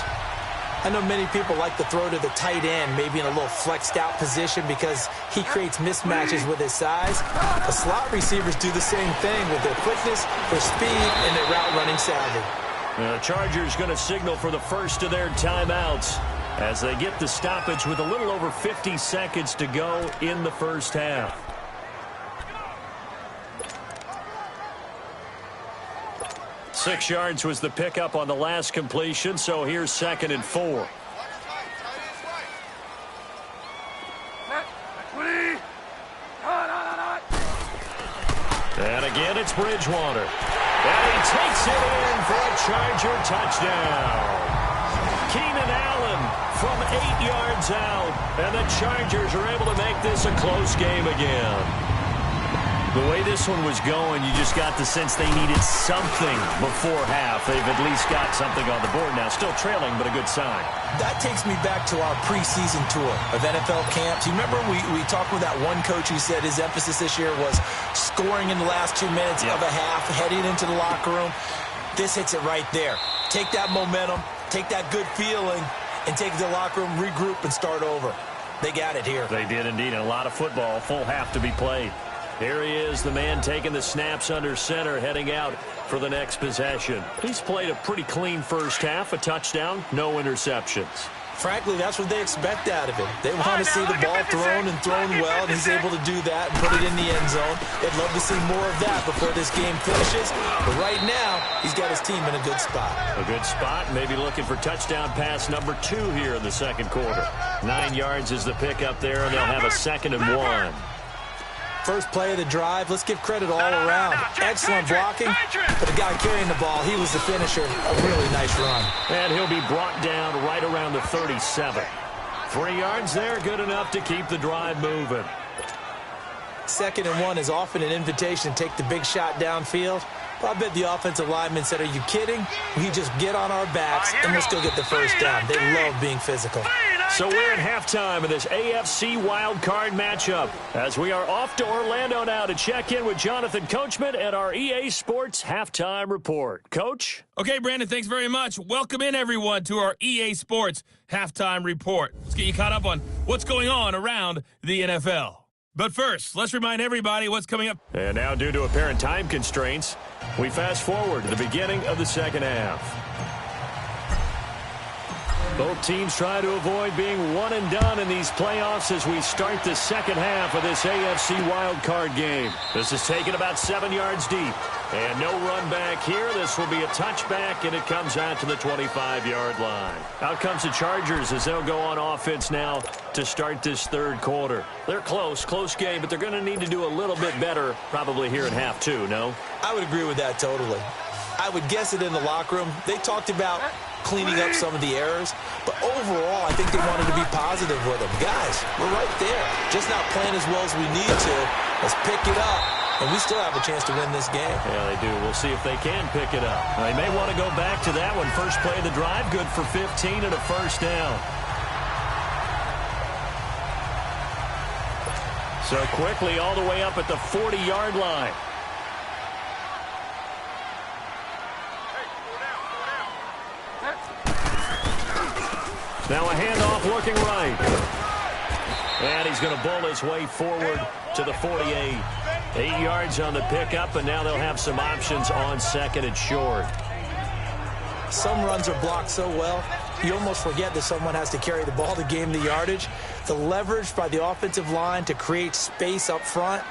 S3: I know many people like to throw to the tight end, maybe in a little flexed out position because he creates mismatches with his size. The slot receivers do the same thing with their quickness, their speed, and their route running savvy.
S2: The Chargers going to signal for the first of their timeouts as they get the stoppage with a little over 50 seconds to go in the first half. 6 yards was the pickup on the last completion, so here's 2nd and 4. And again, it's Bridgewater. And he takes it in for a Charger touchdown. Keenan Allen from 8 yards out. And the Chargers are able to make this a close game again. The way this one was going, you just got the sense they needed something before half. They've at least got something on the board now. Still trailing, but a good sign.
S3: That takes me back to our preseason tour of NFL camps. You remember we talked with that one coach who said his emphasis this year was scoring in the last 2 minutes of a half, heading into the locker room. This hits it right there. Take that momentum, take that good feeling, and take it to the locker room, regroup, and start over. They got it here.
S2: They did indeed. And a lot of football, full half to be played. Here he is, the man taking the snaps under center, heading out for the next possession. He's played a pretty clean first half, a touchdown, no interceptions.
S3: Frankly, that's what they expect out of him. They want to see the ball thrown and thrown well, and he's able to do that and put it in the end zone. They'd love to see more of that before this game finishes. But right now, he's got his team in a good spot.
S2: A good spot, maybe looking for touchdown pass number 2 here in the second quarter. 9 yards is the pickup there, and they'll have a 2nd and 1.
S3: First play of the drive, let's give credit all around. Excellent blocking, but the guy carrying the ball, he was the finisher. A really nice run.
S2: And he'll be brought down right around the 37. 3 yards there, good enough to keep the drive moving.
S3: 2nd and 1 is often an invitation to take the big shot downfield. Well, I bet the offensive lineman said, are you kidding? We just get on our backs and let's go get the first down. They love being physical.
S2: So we're at halftime of this AFC wild card matchup as we are off to Orlando now to check in with Jonathan Coachman at our EA Sports Halftime Report. Coach?
S1: Okay, Brandon, thanks very much. Welcome in, everyone, to our EA Sports Halftime Report. Let's get you caught up on what's going on around the NFL. But first, let's remind everybody what's coming up.
S2: And now, due to apparent time constraints, we fast forward to the beginning of the second half. Both teams try to avoid being one and done in these playoffs as we start the second half of this AFC wildcard game. This is taken about 7 yards deep. And no run back here. This will be a touchback, and it comes out to the 25-yard line. Out comes the Chargers as they'll go on offense now to start this third quarter. They're close game, but they're going to need to do a little bit better probably here in half 2, no?
S3: I would agree with that totally. I would guess it in the locker room. They talked about cleaning up some of the errors, but overall, I think they wanted to be positive with them. Guys, we're right there. Just not playing as well as we need to. Let's pick it up, and we still have a chance to win this game.
S2: Yeah, they do. We'll see if they can pick it up. They may want to go back to that one. First play of the drive, good for 15 and a first down. So quickly all the way up at the 40-yard line. Now a handoff looking right. And he's going to bowl his way forward to the 48. 8 yards on the pickup, and now they'll have some options on second and short.
S3: Some runs are blocked so well, you almost forget that someone has to carry the ball to gain the yardage. The leverage by the offensive line to create space up front,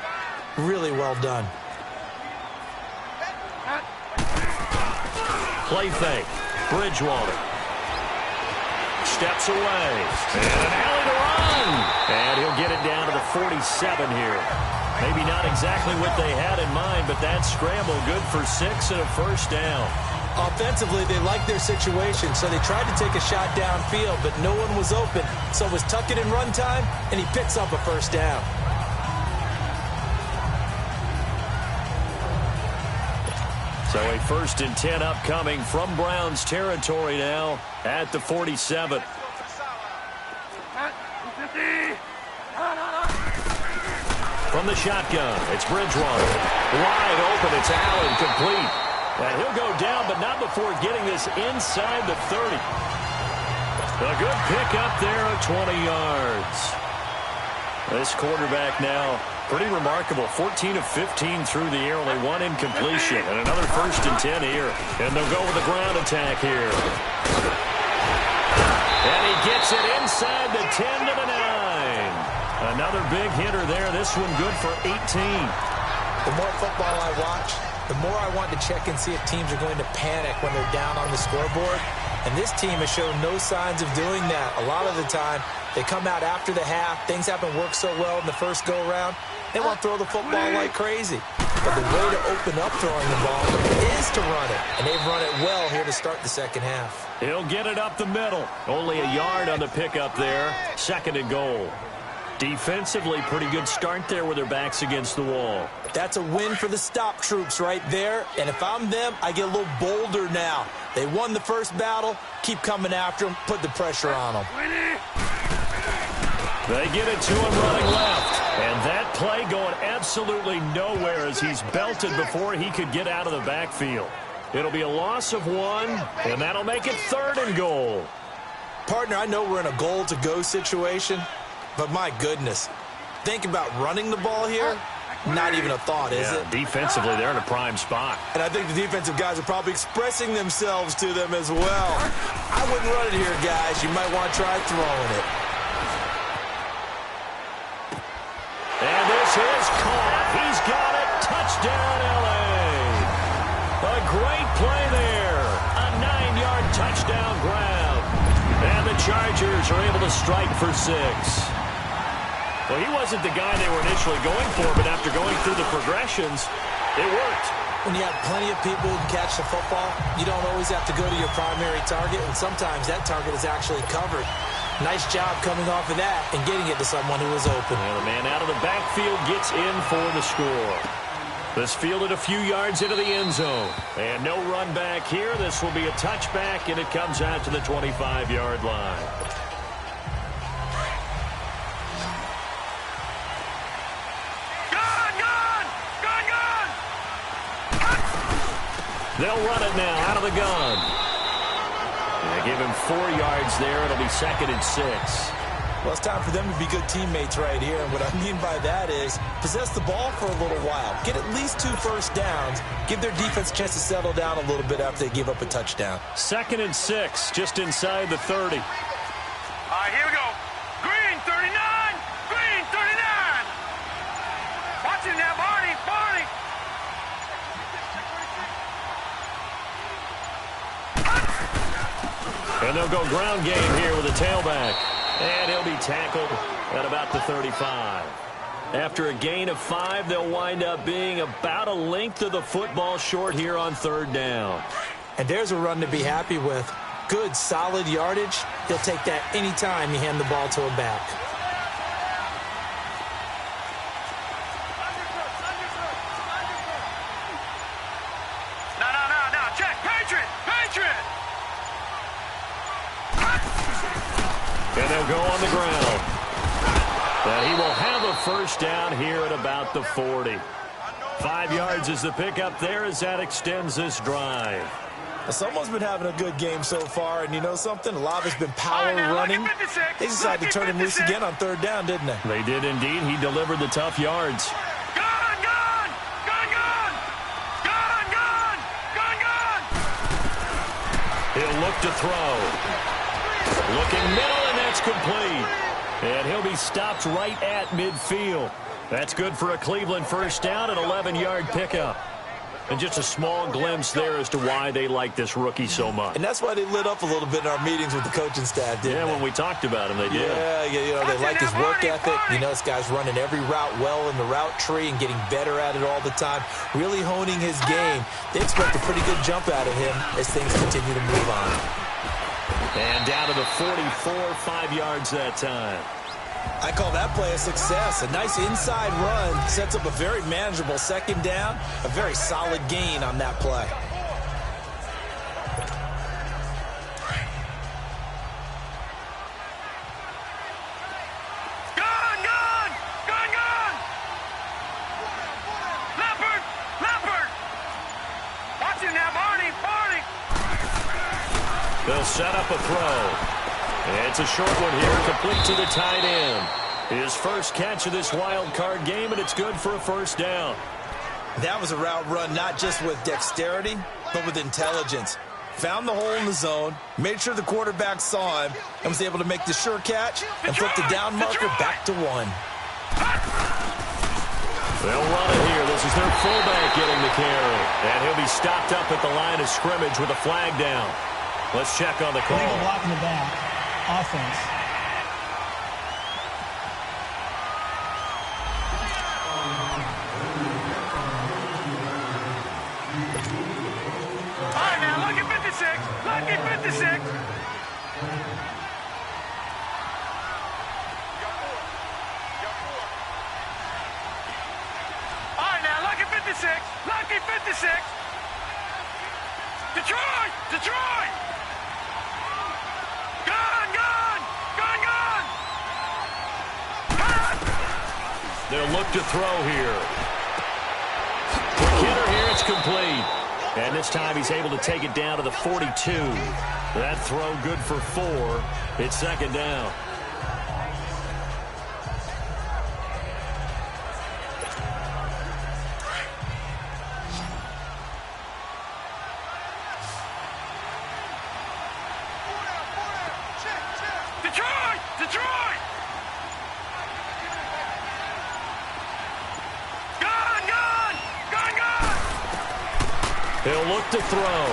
S3: really well done.
S2: Play fake. Bridgewater steps away. And an alley to run. And he'll get it down to the 47 here. Maybe not exactly what they had in mind, but that scramble good for 6 and a first down.
S3: Offensively, they liked their situation, so they tried to take a shot downfield, but no one was open. So it was tuck it in run time, and he picks up a first down.
S2: So a 1st and 10 upcoming from Browns territory now at the 47. From the shotgun, it's Bridgewater. Wide open, it's Allen, complete. And he'll go down, but not before getting this inside the 30. A good pick up there at 20 yards. This quarterback now, pretty remarkable. 14 of 15 through the air, only 1 incompletion. And another 1st and 10 here. And they'll go with a ground attack here. And he gets it inside the 10 to the 9. Another big hitter there. This one good for 18.
S3: The more football I watch, the more I want to check and see if teams are going to panic when they're down on the scoreboard. And this team has shown no signs of doing that. A lot of the time, they come out after the half. Things haven't worked so well in the first go-around. They want to throw the football like crazy. But the way to open up throwing the ball is to run it. And they've run it well here to start the second half.
S2: He'll get it up the middle. Only a yard on the pickup there. 2nd and goal. Defensively, pretty good start there with their backs against the wall.
S3: That's a win for the stop troops right there. And if I'm them, I get a little bolder now. They won the first battle. Keep coming after them. Put the pressure on them.
S2: They get it to him running left. And that play going absolutely nowhere as he's belted before he could get out of the backfield. It'll be a loss of 1, and that'll make it 3rd and goal.
S3: Partner, I know we're in a goal-to-go situation, but my goodness, think about running the ball here. Not even a thought, is it?
S2: Defensively, they're in a prime spot.
S3: And I think the defensive guys are probably expressing themselves to them as well. I wouldn't run it here, guys. You might want to try throwing it.
S2: And this is caught. He's got it. Touchdown, L.A. A great play there. A 9-yard touchdown grab. And the Chargers are able to strike for 6. Well, he wasn't the guy they were initially going for, but after going through the progressions, it worked.
S3: When you have plenty of people who can catch the football, you don't always have to go to your primary target, and sometimes that target is actually covered. Nice job coming off of that and getting it to someone who was open.
S2: And the man out of the backfield gets in for the score. This fielded a few yards into the end zone. And no run back here. This will be a touchback, and it comes out to the 25-yard line. They'll run it now out of the gun. They give him 4 yards there. It'll be 2nd and 6.
S3: Well, it's time for them to be good teammates right here. And what I mean by that is possess the ball for a little while. Get at least 2 first downs. Give their defense a chance to settle down a little bit after they give up a touchdown.
S2: 2nd and 6, just inside the 30.
S4: All right, here we go. Green 39. Green 39. Watch it now, Barney. Barney.
S2: And they'll go ground game here with a tailback. And he'll be tackled at about the 35. After a gain of 5, they'll wind up being about a length of the football short here on 3rd down.
S3: And there's a run to be happy with. Good, solid yardage. He'll take that anytime you hand the ball to a back.
S4: No. Check. Patriot. Patriot.
S2: And they'll go on the ground. But he will have a first down here at about the 40. 5 yards is the pickup there as that extends this drive.
S3: Someone's been having a good game so far, and you know something? A lot of it's been power running. They decided to turn him loose again on 3rd down, didn't they?
S2: They did indeed. He delivered the tough yards. He'll look to throw. Looking middle, and that's complete. And he'll be stopped right at midfield. That's good for a Cleveland first down, an 11-yard pickup. And just a small glimpse there as to why they like this rookie so much.
S3: And that's why they lit up a little bit in our meetings with the coaching staff, didn't they?
S2: When we talked about him, they did.
S3: Yeah, you know, they like his work ethic. You know, this guy's running every route well in the route tree and getting better at it all the time, really honing his game. They expect a pretty good jump out of him as things continue to move on.
S2: And down to the 44, 5 yards that time.
S3: I call that play a success. A nice inside run sets up a very manageable 2nd down. A very solid gain on that play.
S4: Gun! Leopard! Watch it now, Barney!
S2: They'll set up a throw. It's a short one here, complete to the tight end. His first catch of this wild card game, and it's good for a first down.
S3: That was a route run not just with dexterity, but with intelligence. Found the hole in the zone, made sure the quarterback saw him, and was able to make the sure catch and flip the down marker back to 1.
S2: They'll run it here. This is their fullback getting the carry. And he'll be stopped up at the line of scrimmage with a flag down. Let's check on the call.
S5: Illegal block in the back. Offense.
S4: All right, now, lucky 56. Lucky 56. All right, now, lucky 56. Lucky 56. Detroit! Detroit! Gun! Gun! Gun! Gun! Gun!
S2: They'll look to throw here. Quick hitter here, it's complete. And this time he's able to take it down to the 42. That throw good for 4. It's second down.
S4: Detroit! Detroit! Gun! Gun! Gun! Gun!
S2: He'll look to throw.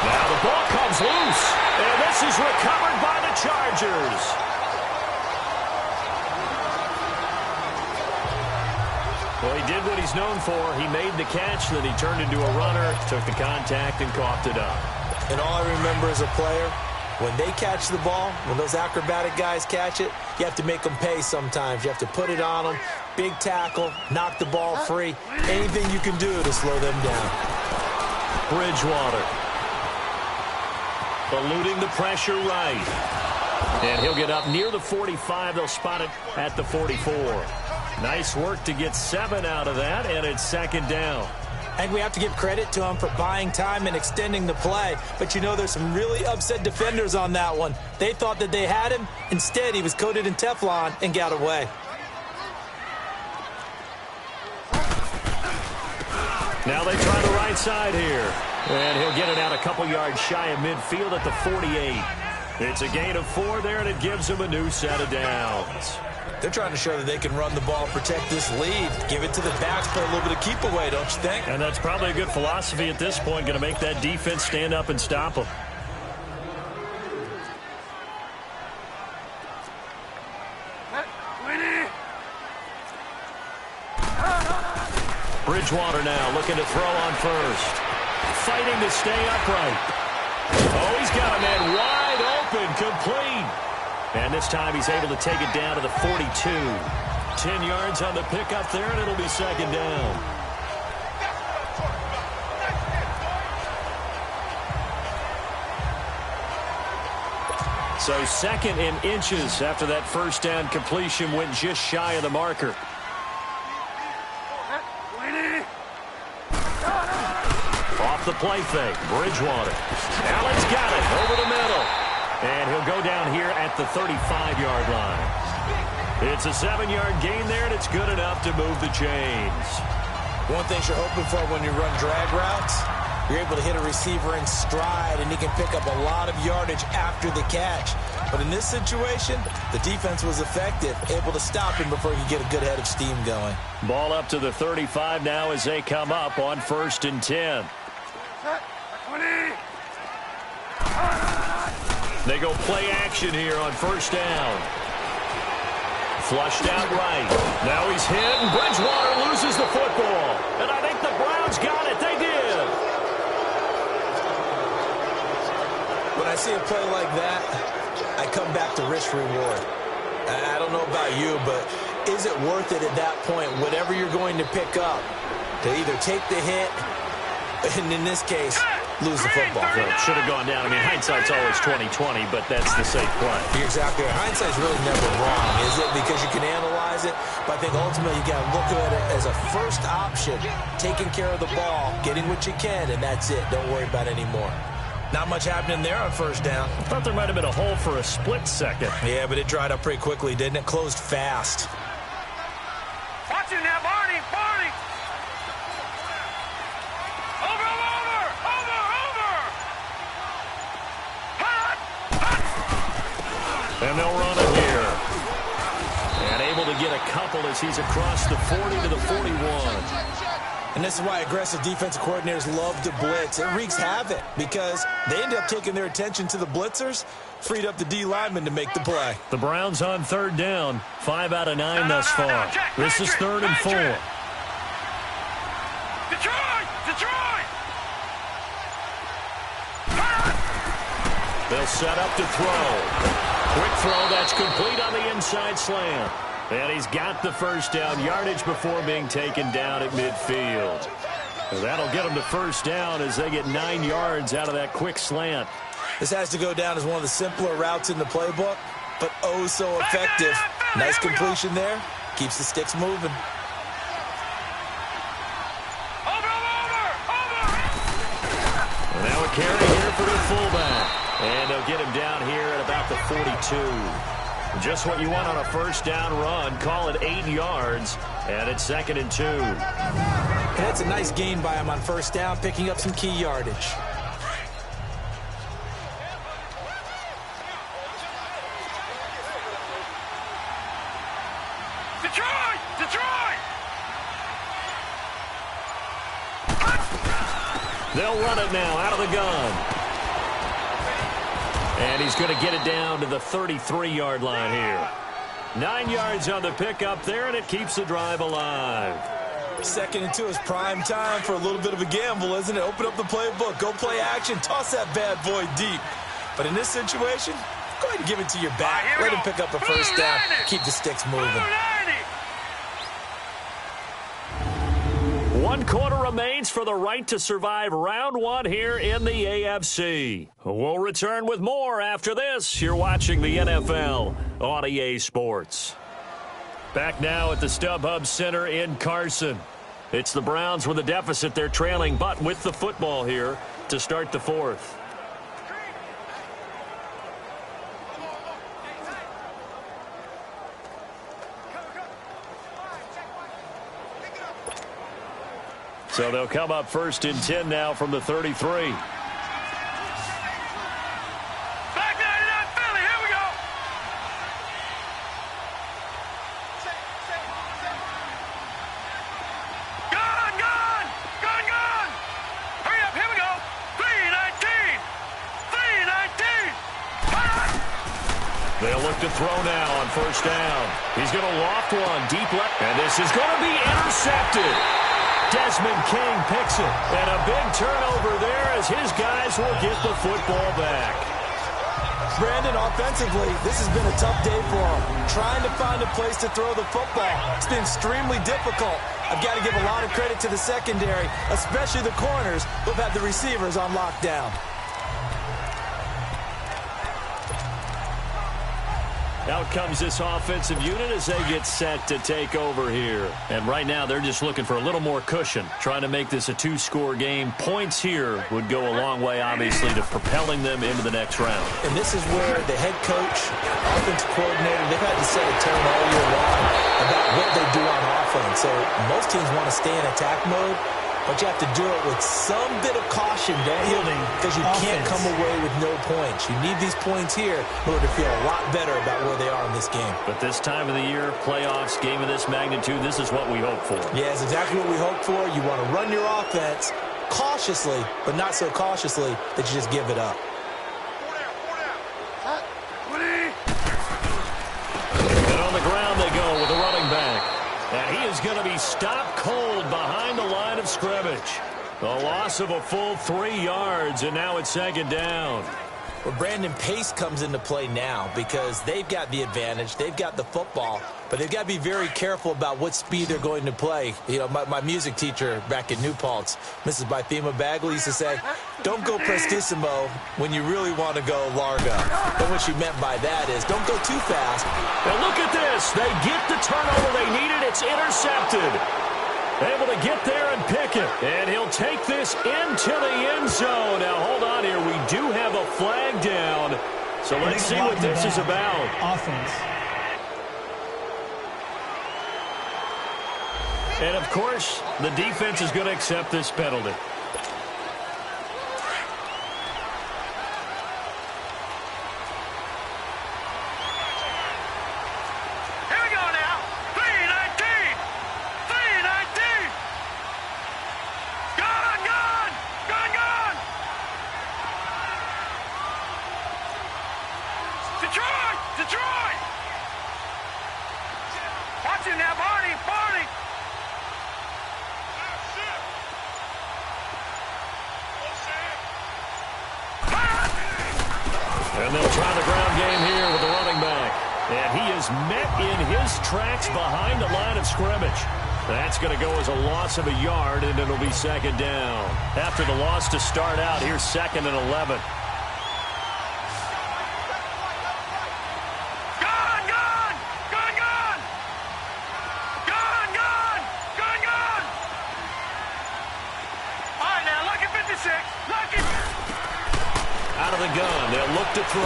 S2: Now the ball comes loose. And this is recovered by the Chargers. Well, he did what he's known for. He made the catch, then he turned into a runner, took the contact, and coughed it up.
S3: And all I remember as a player, when they catch the ball, when those acrobatic guys catch it, you have to make them pay sometimes. You have to put it on them, big tackle, knock the ball free. Anything you can do to slow them down.
S2: Bridgewater. Eluding the pressure right. And he'll get up near the 45. They'll spot it at the 44. Nice work to get 7 out of that, and it's second down.
S3: I think we have to give credit to him for buying time and extending the play. But you know, there's some really upset defenders on that one. They thought that they had him. Instead, he was coated in Teflon and got away.
S2: Now they try the right side here. And he'll get it out a couple yards shy of midfield at the 48. It's a gain of 4 there, and it gives him a new set of downs.
S3: They're trying to show that they can run the ball, protect this lead, give it to the backs, play a little bit of keep away, don't you think?
S2: And that's probably a good philosophy at this point, going to make that defense stand up and stop them. Bridgewater now looking to throw on first. Fighting to stay upright. Oh, he's got a man wide open, complete. And this time he's able to take it down to the 42. 10 yards on the pickup there, and it'll be second down. So second in inches after that first down completion went just shy of the marker. Off the play fake, Bridgewater. Allen's got it over the middle. And he'll go down here at the 35-yard line. It's a 7-yard gain there, and it's good enough to move the chains.
S3: One thing you're hoping for when you run drag routes, you're able to hit a receiver in stride, and he can pick up a lot of yardage after the catch. But in this situation, the defense was effective, able to stop him before he could get a good head of steam going.
S2: Ball up to the 35 now as they come up on 1st and 10. They go play action here on 1st down. Flushed out right. Now he's hit, and Bridgewater loses the football. And I think the Browns got it. They did.
S3: When I see a play like that, I come back to risk-reward. I don't know about you, but is it worth it at that point, whatever you're going to pick up, to either take the hit, and in this case, lose the football?
S2: Well, it should have gone down. I mean, hindsight's always 20/20, but that's the safe play.
S3: You're exactly right. Hindsight's really never wrong, is it? Because you can analyze it, but I think ultimately you got to look at it as a first option, taking care of the ball, getting what you can, and that's it. Don't worry about it anymore. Not much happening there on 1st down.
S2: I thought there might have been a hole for a split second.
S3: Yeah, but it dried up pretty quickly, didn't it? Closed fast.
S4: Watch it now, Barney! Barney! Over!
S2: And they'll run it here. And able to get a couple as he's across the 40 to the 41.
S3: And this is why aggressive defensive coordinators love to blitz. It wreaks havoc because they end up taking their attention to the blitzers, freed up the D lineman to make the play.
S2: The Browns on third down, 5 out of 9 thus far. This is 3rd and 4.
S4: Detroit!
S2: They'll set up to throw. Quick throw that's complete on the inside slant. And he's got the first down, yardage before being taken down at midfield. And that'll get them to first down as they get 9 yards out of that quick slant.
S3: This has to go down as one of the simpler routes in the playbook, but oh so effective. Nice completion there. Keeps the sticks moving.
S2: And now a carry here for the fullback. And they'll get him down here at about the 42. Just what you want on a first down run. Call it 8 yards. And it's 2nd and 2.
S3: And that's a nice gain by him on first down, picking up some key yardage.
S4: Detroit!
S2: They'll run it now out of the gun. And he's going to get it down to the 33-yard line here. 9 yards on the pickup there, and it keeps the drive alive.
S3: 2nd and 2 is prime time for a little bit of a gamble, isn't it? Open up the playbook, go play action, toss that bad boy deep. But in this situation, go ahead and give it to your back. Let him pick up a first down, keep the sticks moving.
S2: 1 quarter remains for the right to survive round 1 here in the AFC. We'll return with more after this. You're watching the NFL on EA Sports. Back now at the StubHub Center in Carson. It's the Browns with a deficit. They're trailing, but with the football here to start the 4th. So they'll come up 1st and 10 now from the 33.
S4: Back 99 Philly, here we go. Gun. Hurry up, here we go. 319.
S2: They'll look to throw now on first down. He's going to loft one deep left, and this is going to be intercepted. Desmond King picks it, and a big turnover there as his guys will get the football back.
S3: Brandon, offensively, this has been a tough day for him. Trying to find a place to throw the football. It's been extremely difficult. I've got to give a lot of credit to the secondary, especially the corners who've had the receivers on lockdown.
S2: Out comes this offensive unit as they get set to take over here. And right now, they're just looking for a little more cushion, trying to make this a 2-score game. Points here would go a long way, obviously, to propelling them into the next round.
S3: And this is where the head coach, offensive coordinator, they've had to set a tone all year long about what they do on offense. So most teams want to stay in attack mode, but you have to do it with some bit of caution, don't you? Because you can't come away with no points. You need these points here in order to feel a lot better about where they are in this game.
S2: But this time of the year, playoffs, game of this magnitude, this is what we hope for.
S3: Yeah, it's exactly what we hope for. You want to run your offense cautiously, but not so cautiously that you just give it up.
S2: And on the ground they go with a running back. And he is going to be stopped cold behind the line of scrimmage. A loss of a full 3 yards, and now it's 2nd down.
S3: Well, Brandon, pace comes into play now because they've got the advantage. They've got the football, but they've got to be very careful about what speed they're going to play. You know, my music teacher back in New Paltz, Mrs. Bythema Bagley, used to say, don't go prestissimo when you really want to go largo. And what she meant by that is don't go too fast.
S2: And look at this. They get the turnover they needed. It's intercepted. Able to get there and pick it. And he'll take this into the end zone. Now, hold on here. We do have a flag down. So let's see what this is about.
S5: Offense.
S2: And, of course, the defense is going to accept this penalty.
S4: Here we go now. 319. Detroit! Detroit! Watch him now, Barney! Barney!
S2: And they'll try the ground game here with the running back. And he is met in his tracks behind the line of scrimmage. That's going to go as a loss of a yard, and it'll be second down. After the loss to start out, here's 2nd and 11. Out of the gun, they'll look to throw.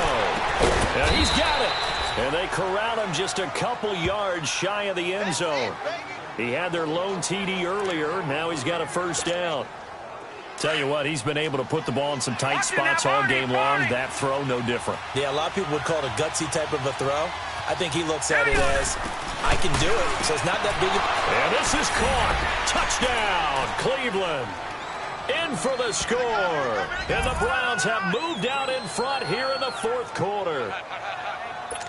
S2: And he's got it. And they corral him just a couple yards shy of the end zone. He had their lone TD earlier. Now he's got a first down. Tell you what, he's been able to put the ball in some tight spots all game long. That throw, no different.
S3: Yeah, a lot of people would call it a gutsy type of a throw. I think he looks at it as, I can do it. So it's not that big.
S2: And this is caught. Touchdown, Cleveland. In for the score. And the Browns have moved out in front here in the fourth quarter.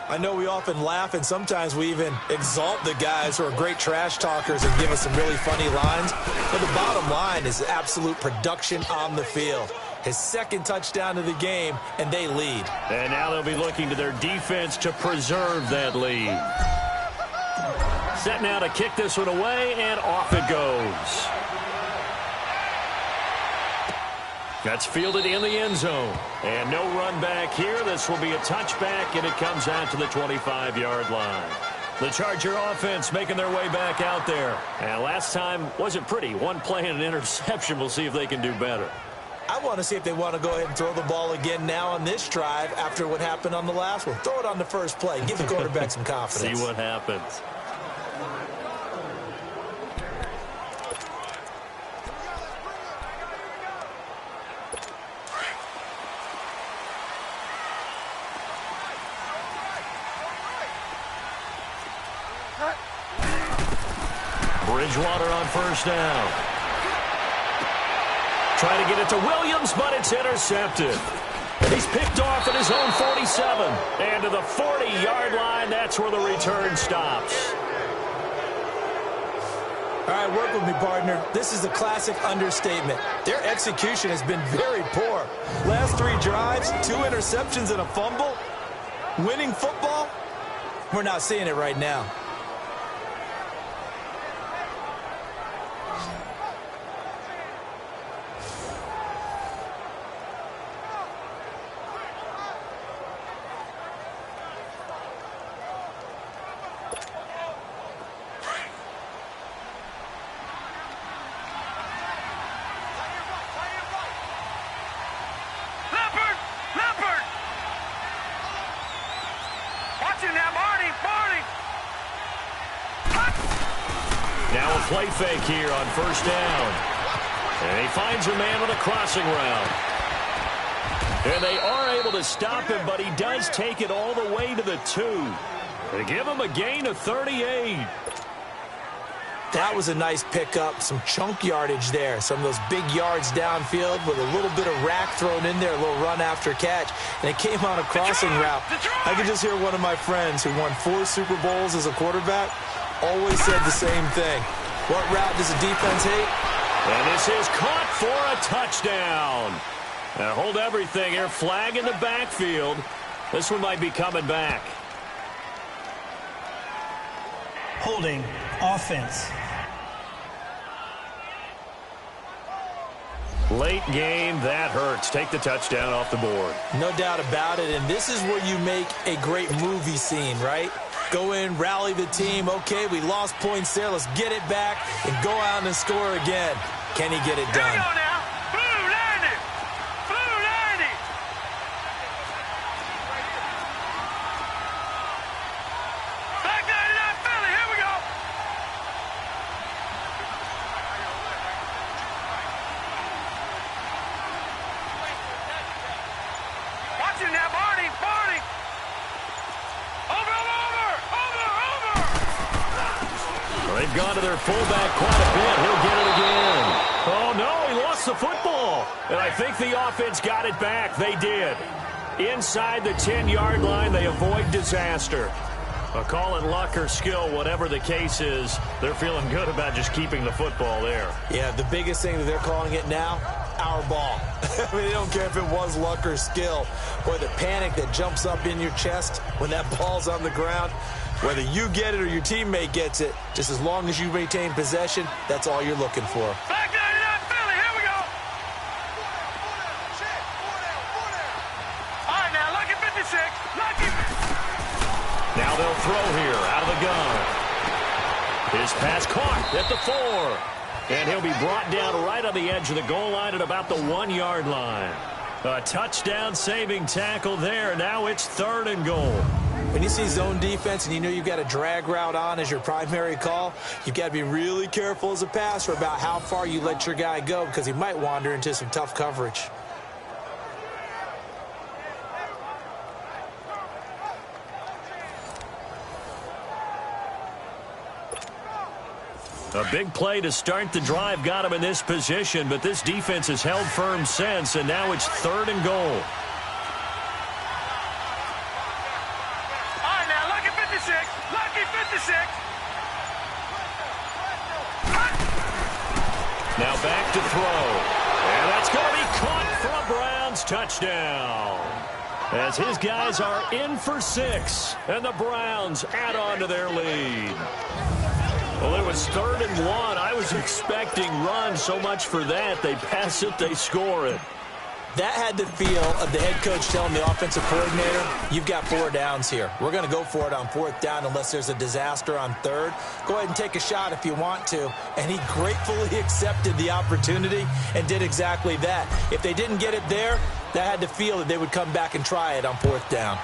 S3: I know we often laugh, and sometimes we even exalt the guys who are great trash talkers and give us some really funny lines. But the bottom line is absolute production on the field. His second touchdown of the game, and they lead.
S2: And now they'll be looking to their defense to preserve that lead. Set now to kick this one away, and off it goes. That's fielded in the end zone. And no run back here. This will be a touchback, and it comes out to the 25-yard line. The Charger offense making their way back out there. And last time wasn't pretty. One play and an interception. We'll see if they can do better.
S3: I want to see if they want to go ahead and throw the ball again now on this drive after what happened on the last one. Throw it on the first play. Give the quarterback some confidence.
S2: See what happens. Bridgewater on first down. Trying to get it to Williams, but it's intercepted. And he's picked off at his own 47. And to the 40-yard line, that's where the return stops.
S3: All right, work with me, partner. This is a classic understatement. Their execution has been very poor. Last 3 drives, 2 interceptions and a fumble. Winning football? We're not seeing it right now.
S2: Now a play fake here on first down. And he finds a man on a crossing route. And they are able to stop him, but he does take it all the way to the 2. They give him a gain of 38.
S3: That was a nice pickup, some chunk yardage there. Some of those big yards downfield with a little bit of rack thrown in there, a little run after catch. And it came on a crossing route. I could just hear one of my friends who won 4 Super Bowls as a quarterback always said the same thing. What route does the defense hate?
S2: And this is caught for a touchdown. Now hold everything here. Flag in the backfield. This one might be coming back.
S5: Holding offense.
S2: Late game, that hurts. Take the touchdown off the board.
S3: No doubt about it, and this is where you make a great movie scene, right? Go in, rally the team. Okay, we lost points there. Let's get it back and go out and score again. Can he get it done?
S4: Here we go now. Blue 90. Blue 90. Back 99 Philly. Here we go. Watch him now, Barney. Barney. Over.
S2: They've gone to their fullback quite a bit. He'll get it again. Oh, no, he lost the football. And I think the offense got it back. They did. Inside the 10-yard line, they avoid disaster. Call it luck or skill, whatever the case is, they're feeling good about just keeping the football there.
S3: Yeah, the biggest thing that they're calling it now, our ball. I mean, they don't care if it was luck or skill. Boy, the panic that jumps up in your chest when that ball's on the ground, whether you get it or your teammate gets it, just as long as you maintain possession, that's all you're looking for.
S4: Back 99 Philly, here we go. All right, now, lucky 56. Lucky.
S2: Now they'll throw here out of the gun. His pass caught at the 4. And he'll be brought down right on the edge of the goal line at about the 1-yard line. A touchdown-saving tackle there. Now it's 3rd and goal.
S3: When you see zone defense and you know you've got a drag route on as your primary call, you've got to be really careful as a passer about how far you let your guy go because he might wander into some tough coverage.
S2: A big play to start the drive got him in this position, but this defense has held firm since, and now it's 3rd and goal.
S4: All right, now, lucky 56. Lucky 56.
S2: Now back to throw. And that's going to be caught for a Browns touchdown. As his guys are in for 6, and the Browns add on to their lead. Well, it was 3rd and 1. I was expecting run so much for that. They pass it, they score it.
S3: That had the feel of the head coach telling the offensive coordinator, you've got 4 downs here. We're going to go for it on 4th down unless there's a disaster on 3rd. Go ahead and take a shot if you want to. And he gratefully accepted the opportunity and did exactly that. If they didn't get it there, that had the feel that they would come back and try it on 4th down.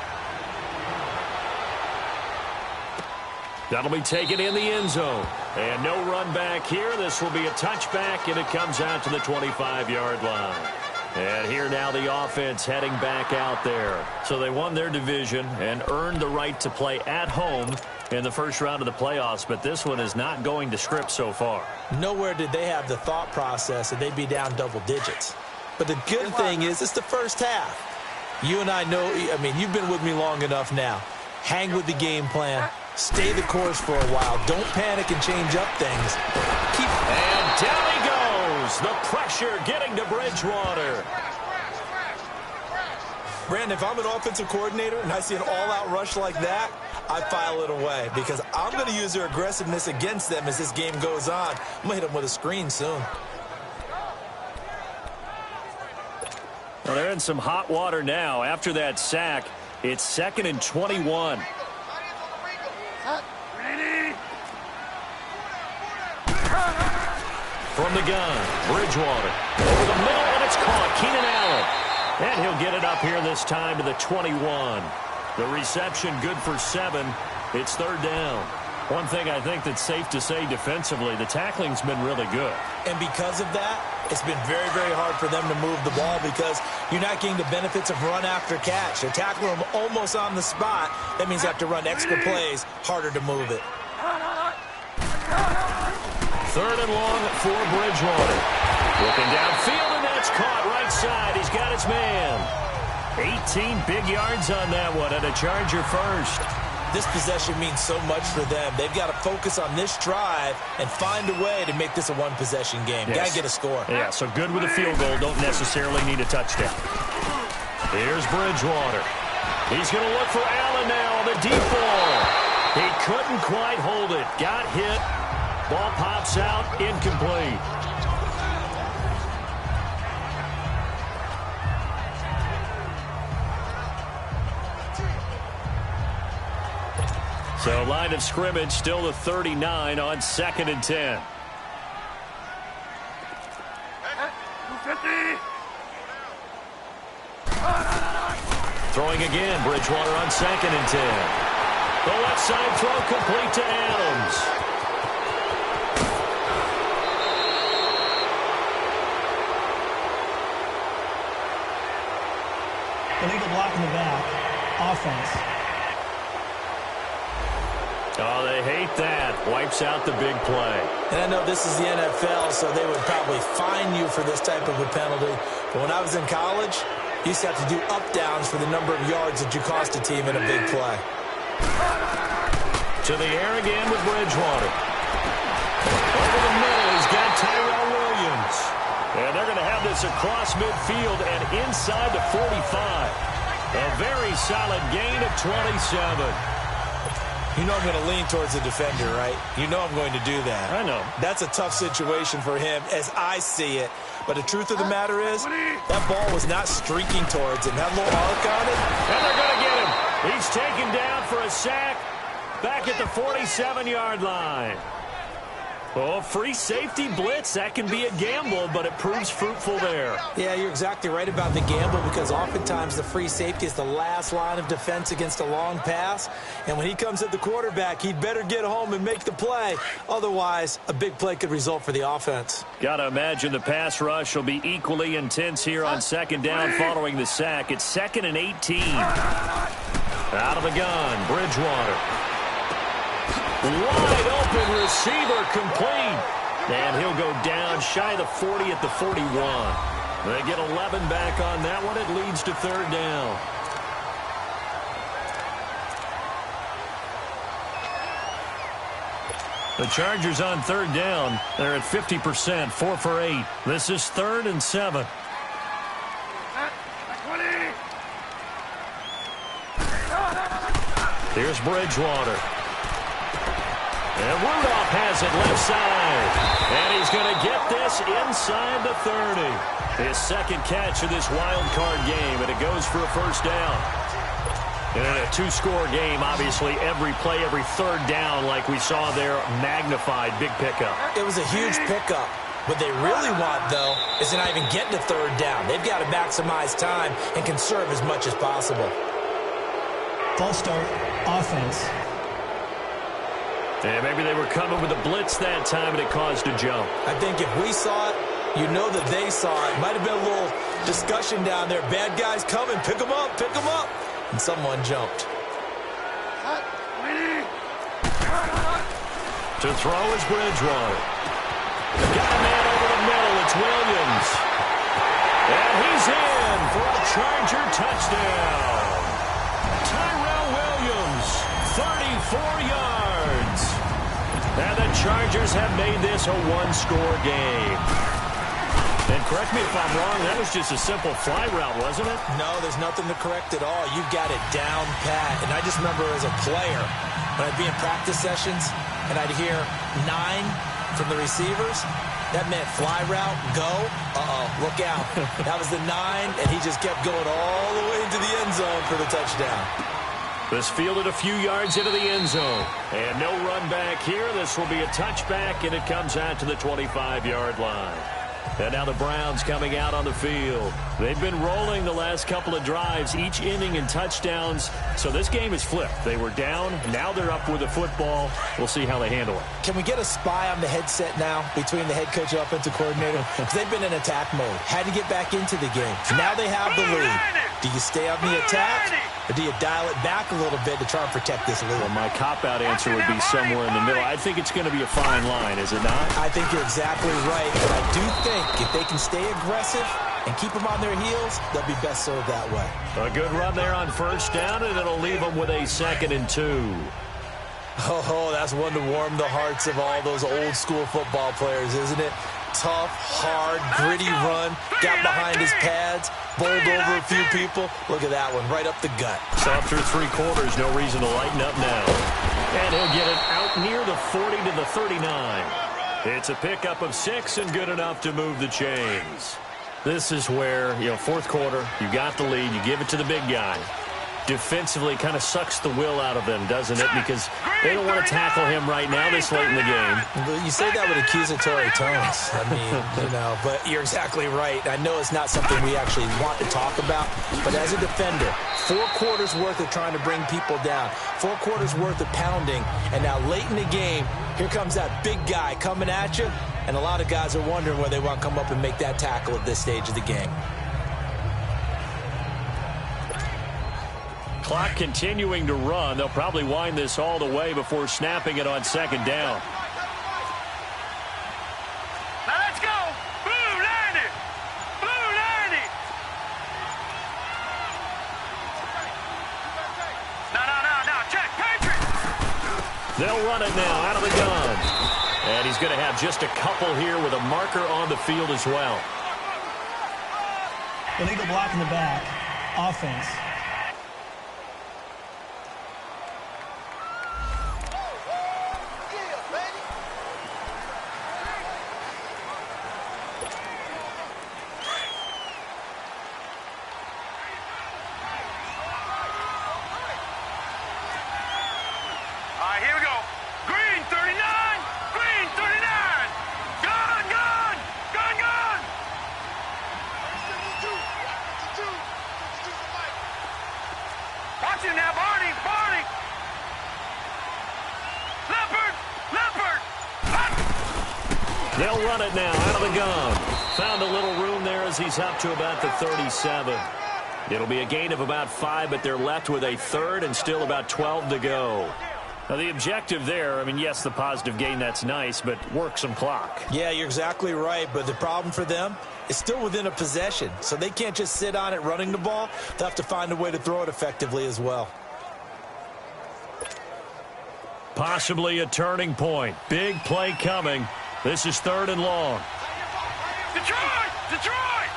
S2: That'll be taken in the end zone. And no run back here. This will be a touchback, and it comes out to the 25-yard line. And here now the offense heading back out there. So they won their division and earned the right to play at home in the first round of the playoffs, but this one is not going to script so far.
S3: Nowhere did they have the thought process that they'd be down double digits. But the good thing is it's the first half. You and I know, I mean, you've been with me long enough now. Hang with the game plan. Stay the course for a while. Don't panic and change up things.
S2: And down he goes. The pressure getting to Bridgewater.
S3: Brandon, if I'm an offensive coordinator and I see an all-out rush like that, I file it away because I'm going to use their aggressiveness against them as this game goes on. I'm going to hit them with a screen soon.
S2: Well, they're in some hot water now. After that sack, it's 2nd and 21. From the gun, Bridgewater. Over the middle, and it's caught. Keenan Allen. And he'll get it up here this time to the 21. The reception good for 7. It's 3rd down. One thing I think that's safe to say defensively, the tackling's been really good.
S3: And because of that, it's been very, very hard for them to move the ball because you're not getting the benefits of run after catch. They're tackling them almost on the spot. That means you have to run extra plays, harder to move it.
S2: 3rd and long for Bridgewater. Looking downfield, and that's caught right side. He's got his man. 18 big yards on that one, and a Charger first.
S3: This possession means so much for them. They've got to focus on this drive and find a way to make this a one-possession game.
S2: Yes.
S3: Got to get a score.
S2: Yeah, so good with a field goal. Don't necessarily need a touchdown. Here's Bridgewater. He's going to look for Allen now on the deep ball. He couldn't quite hold it. Got hit. Ball pops out. Incomplete. So line of scrimmage still the 39 on 2nd and 10. Throwing again, Bridgewater on 2nd and 10. The left side throw complete to Adams.
S5: Illegal block in the back. Offense.
S2: Oh, they hate that. Wipes out the big play.
S3: And I know this is the NFL, so they would probably fine you for this type of a penalty. But when I was in college, You used to have to do up-downs for the number of yards that you cost a team in a big play.
S2: To the air again with Bridgewater. Over the middle, he's got Tyrell Williams. And they're going to have this across midfield and inside the 45. A very solid gain of 27.
S3: You know I'm going to lean towards the defender, right? You know I'm going to do that.
S2: I know.
S3: That's a tough situation for him as I see it. But the truth of the matter is, that ball was not streaking towards him. That little arc on it.
S2: And they're going to get him. He's taken down for a sack back at the 47-yard line. Oh, free safety blitz. That can be a gamble, but it proves fruitful there.
S3: Yeah, you're exactly right about the gamble because oftentimes the free safety is the last line of defense against a long pass. And when he comes at the quarterback, he'd better get home and make the play. Otherwise, a big play could result for the offense.
S2: Got to imagine the pass rush will be equally intense here on second down following the sack. It's 2nd and 18. Out of the gun, Bridgewater. Wide open receiver complete. And he'll go down shy of the 40 at the 41. They get 11 back on that one. It leads to 3rd down. The Chargers on 3rd down. They're at 50%, 4 for 8. This is 3rd and 7. Here's Bridgewater. And Rudolph has it left side. And he's going to get this inside the 30. His second catch of this wild card game, and it goes for a 1st down. And in a 2-score game, obviously, every play, every 3rd down, like we saw there, magnified. Big pickup.
S3: It was a huge pickup. What they really want, though, is to not even get to 3rd down. They've got to maximize time and conserve as much as possible.
S5: False start, offense.
S2: And maybe they were coming with a blitz that time, and it caused a jump.
S3: I think if we saw it, you know that they saw it. Might have been a little discussion down there. Bad guys coming. Pick them up. Pick them up. And someone jumped.
S2: To throw is Bridgewater. Got a man over the middle. It's Williams. And he's in for a Charger touchdown. Tyrell Williams, 34 yards. And the Chargers have made this a 1-score game. And correct me if I'm wrong, that was just a simple fly route, wasn't it?
S3: No, there's nothing to correct at all. You've got it down pat. And I just remember as a player, when I'd be in practice sessions, and I'd hear 9 from the receivers, that meant fly route, go, look out. That was the 9, and he just kept going all the way into the end zone for the touchdown.
S2: This fielded a few yards into the end zone. And no run back here. This will be a touchback, and it comes out to the 25-yard line. And now the Browns coming out on the field. They've been rolling the last couple of drives, each inning in touchdowns. So this game is flipped. They were down. Now they're up with the football. We'll see how they handle it.
S3: Can we get a spy on the headset now between the head coach and offensive coordinator? Because they've been in attack mode. Had to get back into the game. Now they have the lead. Do you stay on the attack, or do you dial it back a little bit to try and protect this lead?
S2: Well, my cop-out answer would be somewhere in the middle. I think it's going to be a fine line, is it not?
S3: I think you're exactly right. But I do think if they can stay aggressive and keep them on their heels, they'll be best served that way.
S2: A good run there on 1st down, and it'll leave them with a 2nd and 2.
S3: Oh, that's one to warm the hearts of all those old-school football players, isn't it? Tough, hard, gritty run, got behind his pads, bowled over a few people. Look at that one, right up the gut.
S2: So after 3 quarters, no reason to lighten up now. And he'll get it out near the 40 to the 39. It's a pickup of 6 and good enough to move the chains. This is where, 4th quarter, you got the lead, you give it to the big guy. Defensively kind of sucks the will out of them, doesn't it? Because they don't want to tackle him right now this late in the game.
S3: You say that with accusatory tones. I mean, but you're exactly right. I know it's not something we actually want to talk about, but as a defender, 4 quarters worth of trying to bring people down, 4 quarters worth of pounding, and now late in the game, here comes that big guy coming at you, and a lot of guys are wondering whether they want to come up and make that tackle at this stage of the game.
S2: Clock continuing to run. They'll probably wind this all the way before snapping it on 2nd down.
S4: Now let's go. Blue 90. Blue 90.
S2: They'll run it now out of the gun. And he's going to have just a couple here with a marker on the field as well.
S5: Illegal block in the back. Offense.
S4: Here we go. Green 39. Green 39. Gun, gun, gun, gun. Watch it now, Barney, Barney. Leopard, leopard.
S2: They'll run it now out of the gun. Found a little room there as he's up to about the 37. It'll be a gain of about 5, but they're left with a third and still about 12 to go. Now, the objective there, I mean, yes, the positive gain, that's nice, but work some clock.
S3: Yeah, you're exactly right, but the problem for them is still within a possession, so they can't just sit on it running the ball. They'll have to find a way to throw it effectively as well.
S2: Possibly a turning point. Big play coming. This is 3rd and long.
S4: Detroit, Detroit.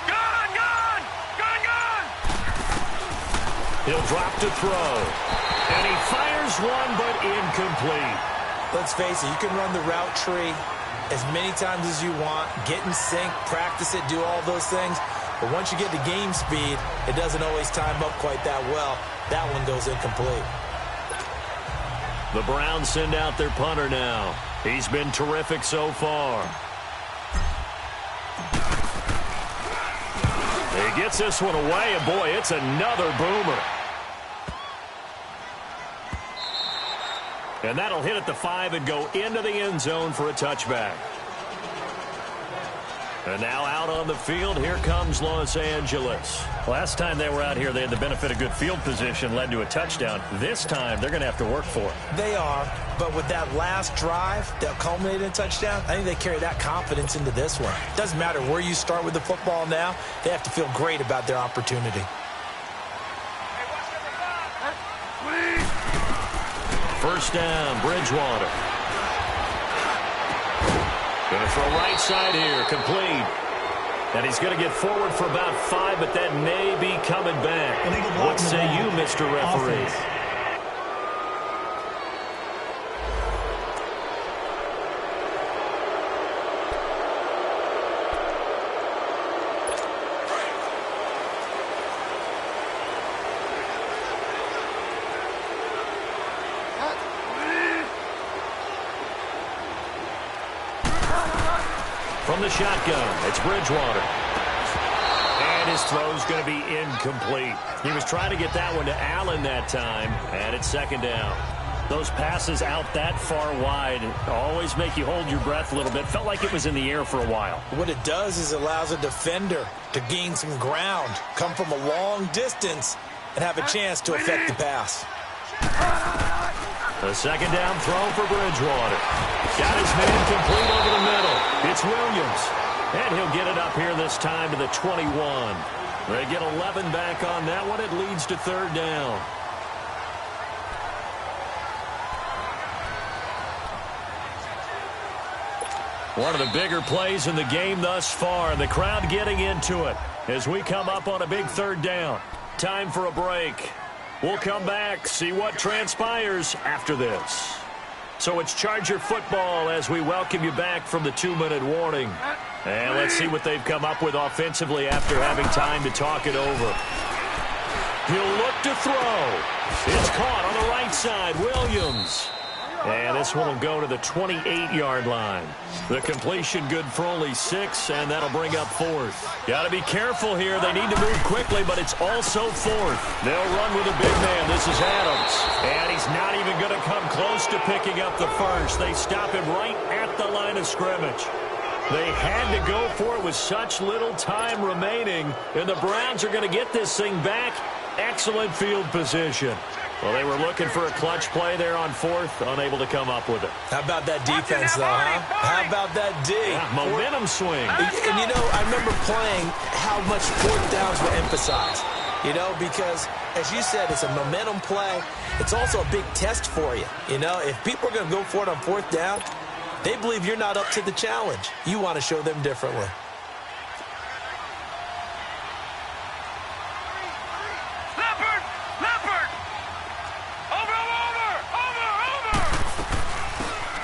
S4: Gun, gun, gun, gun.
S2: He'll drop to throw. And he fires one, but incomplete.
S3: Let's face it, you can run the route tree as many times as you want, get in sync, practice it, do all those things. But once you get to game speed, it doesn't always time up quite that well. That one goes incomplete.
S2: The Browns send out their punter now. He's been terrific so far. He gets this one away, and boy, it's another boomer. And that'll hit at the 5 and go into the end zone for a touchback. And now out on the field, here comes Los Angeles. Last time they were out here, they had the benefit of good field position, led to a touchdown. This time, they're going to have to work for it.
S3: They are, but with that last drive that culminated in a touchdown, I think they carry that confidence into this one. Doesn't matter where you start with the football now, they have to feel great about their opportunity.
S2: First down, Bridgewater. Going to throw right side here, complete. And he's going to get forward for about 5, but that may be coming back. What say you, Mr. Referee?
S5: Offense.
S2: From the shotgun, it's Bridgewater. And his throw's going to be incomplete. He was trying to get that one to Allen that time, and it's 2nd down. Those passes out that far wide always make you hold your breath a little bit. Felt like it was in the air for a while.
S3: What it does is it allows a defender to gain some ground, come from a long distance, and have a chance to affect the pass.
S2: The 2nd down throw for Bridgewater. Got his man complete over the middle. It's Williams. And he'll get it up here this time to the 21. They get 11 back on that one. It leads to 3rd down. One of the bigger plays in the game thus far. The crowd getting into it as we come up on a big 3rd down. Time for a break. We'll come back, see what transpires after this. So it's Charger football as we welcome you back from the 2-minute warning. And let's see what they've come up with offensively after having time to talk it over. He'll look to throw. It's caught on the right side. Williams. And this one will go to the 28-yard line. The completion good for only 6, and that'll bring up 4th. Got to be careful here. They need to move quickly, but it's also 4th. They'll run with a big man. This is Adams. And he's not even going to come close to picking up the first. They stop him right at the line of scrimmage. They had to go for it with such little time remaining, and the Browns are going to get this thing back. Excellent field position. Well, they were looking for a clutch play there on 4th, unable to come up with it.
S3: How about that defense, though, huh? How about that D?
S2: Yeah, momentum swing.
S3: And, you know, I remember playing how much 4th downs were emphasized. You know, because, as you said, it's a momentum play. It's also a big test for you. You know, if people are going to go for it on 4th down, they believe you're not up to the challenge. You want to show them differently.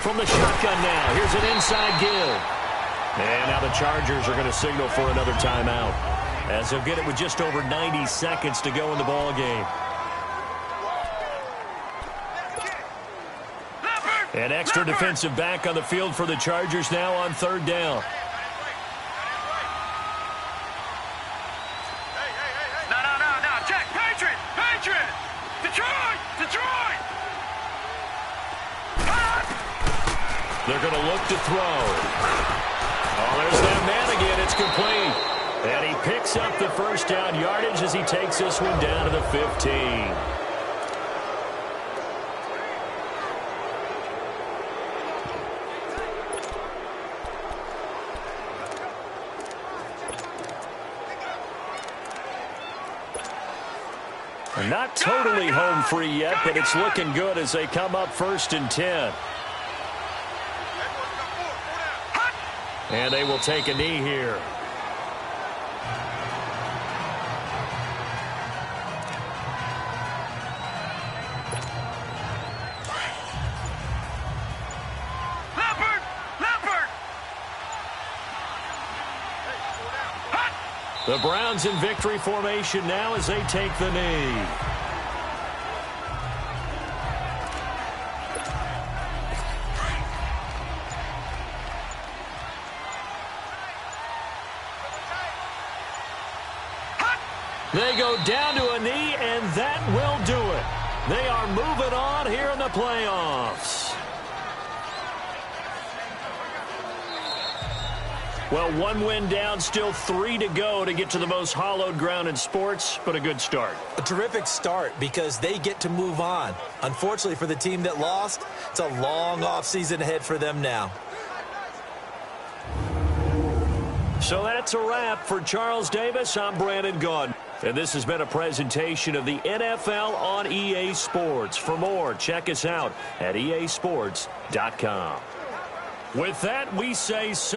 S2: From the shotgun now, here's an inside give. And now the Chargers are going to signal for another timeout, as they'll get it with just over 90 seconds to go in the ball game. An extra defensive back on the field for the Chargers now on 3rd down.
S4: No. Check. Patriot. Detroit.
S2: They're going to look to throw. Oh, there's that man again. It's complete. And he picks up the 1st down yardage as he takes this one down to the 15. Not totally home free yet, but it's looking good as they come up 1st and 10. And they will take a knee here.
S4: Leopard!
S2: The Browns in victory formation now as they take the knee. They go down to a knee, and that will do it. They are moving on here in the playoffs. Well, 1 win down, still 3 to go to get to the most hallowed ground in sports, but a good start.
S3: A terrific start because they get to move on. Unfortunately for the team that lost, it's a long offseason ahead for them now.
S2: So that's a wrap for Charles Davis. I'm Brandon Gaudin. And this has been a presentation of the NFL on EA Sports. For more, check us out at easports.com. With that, we say so.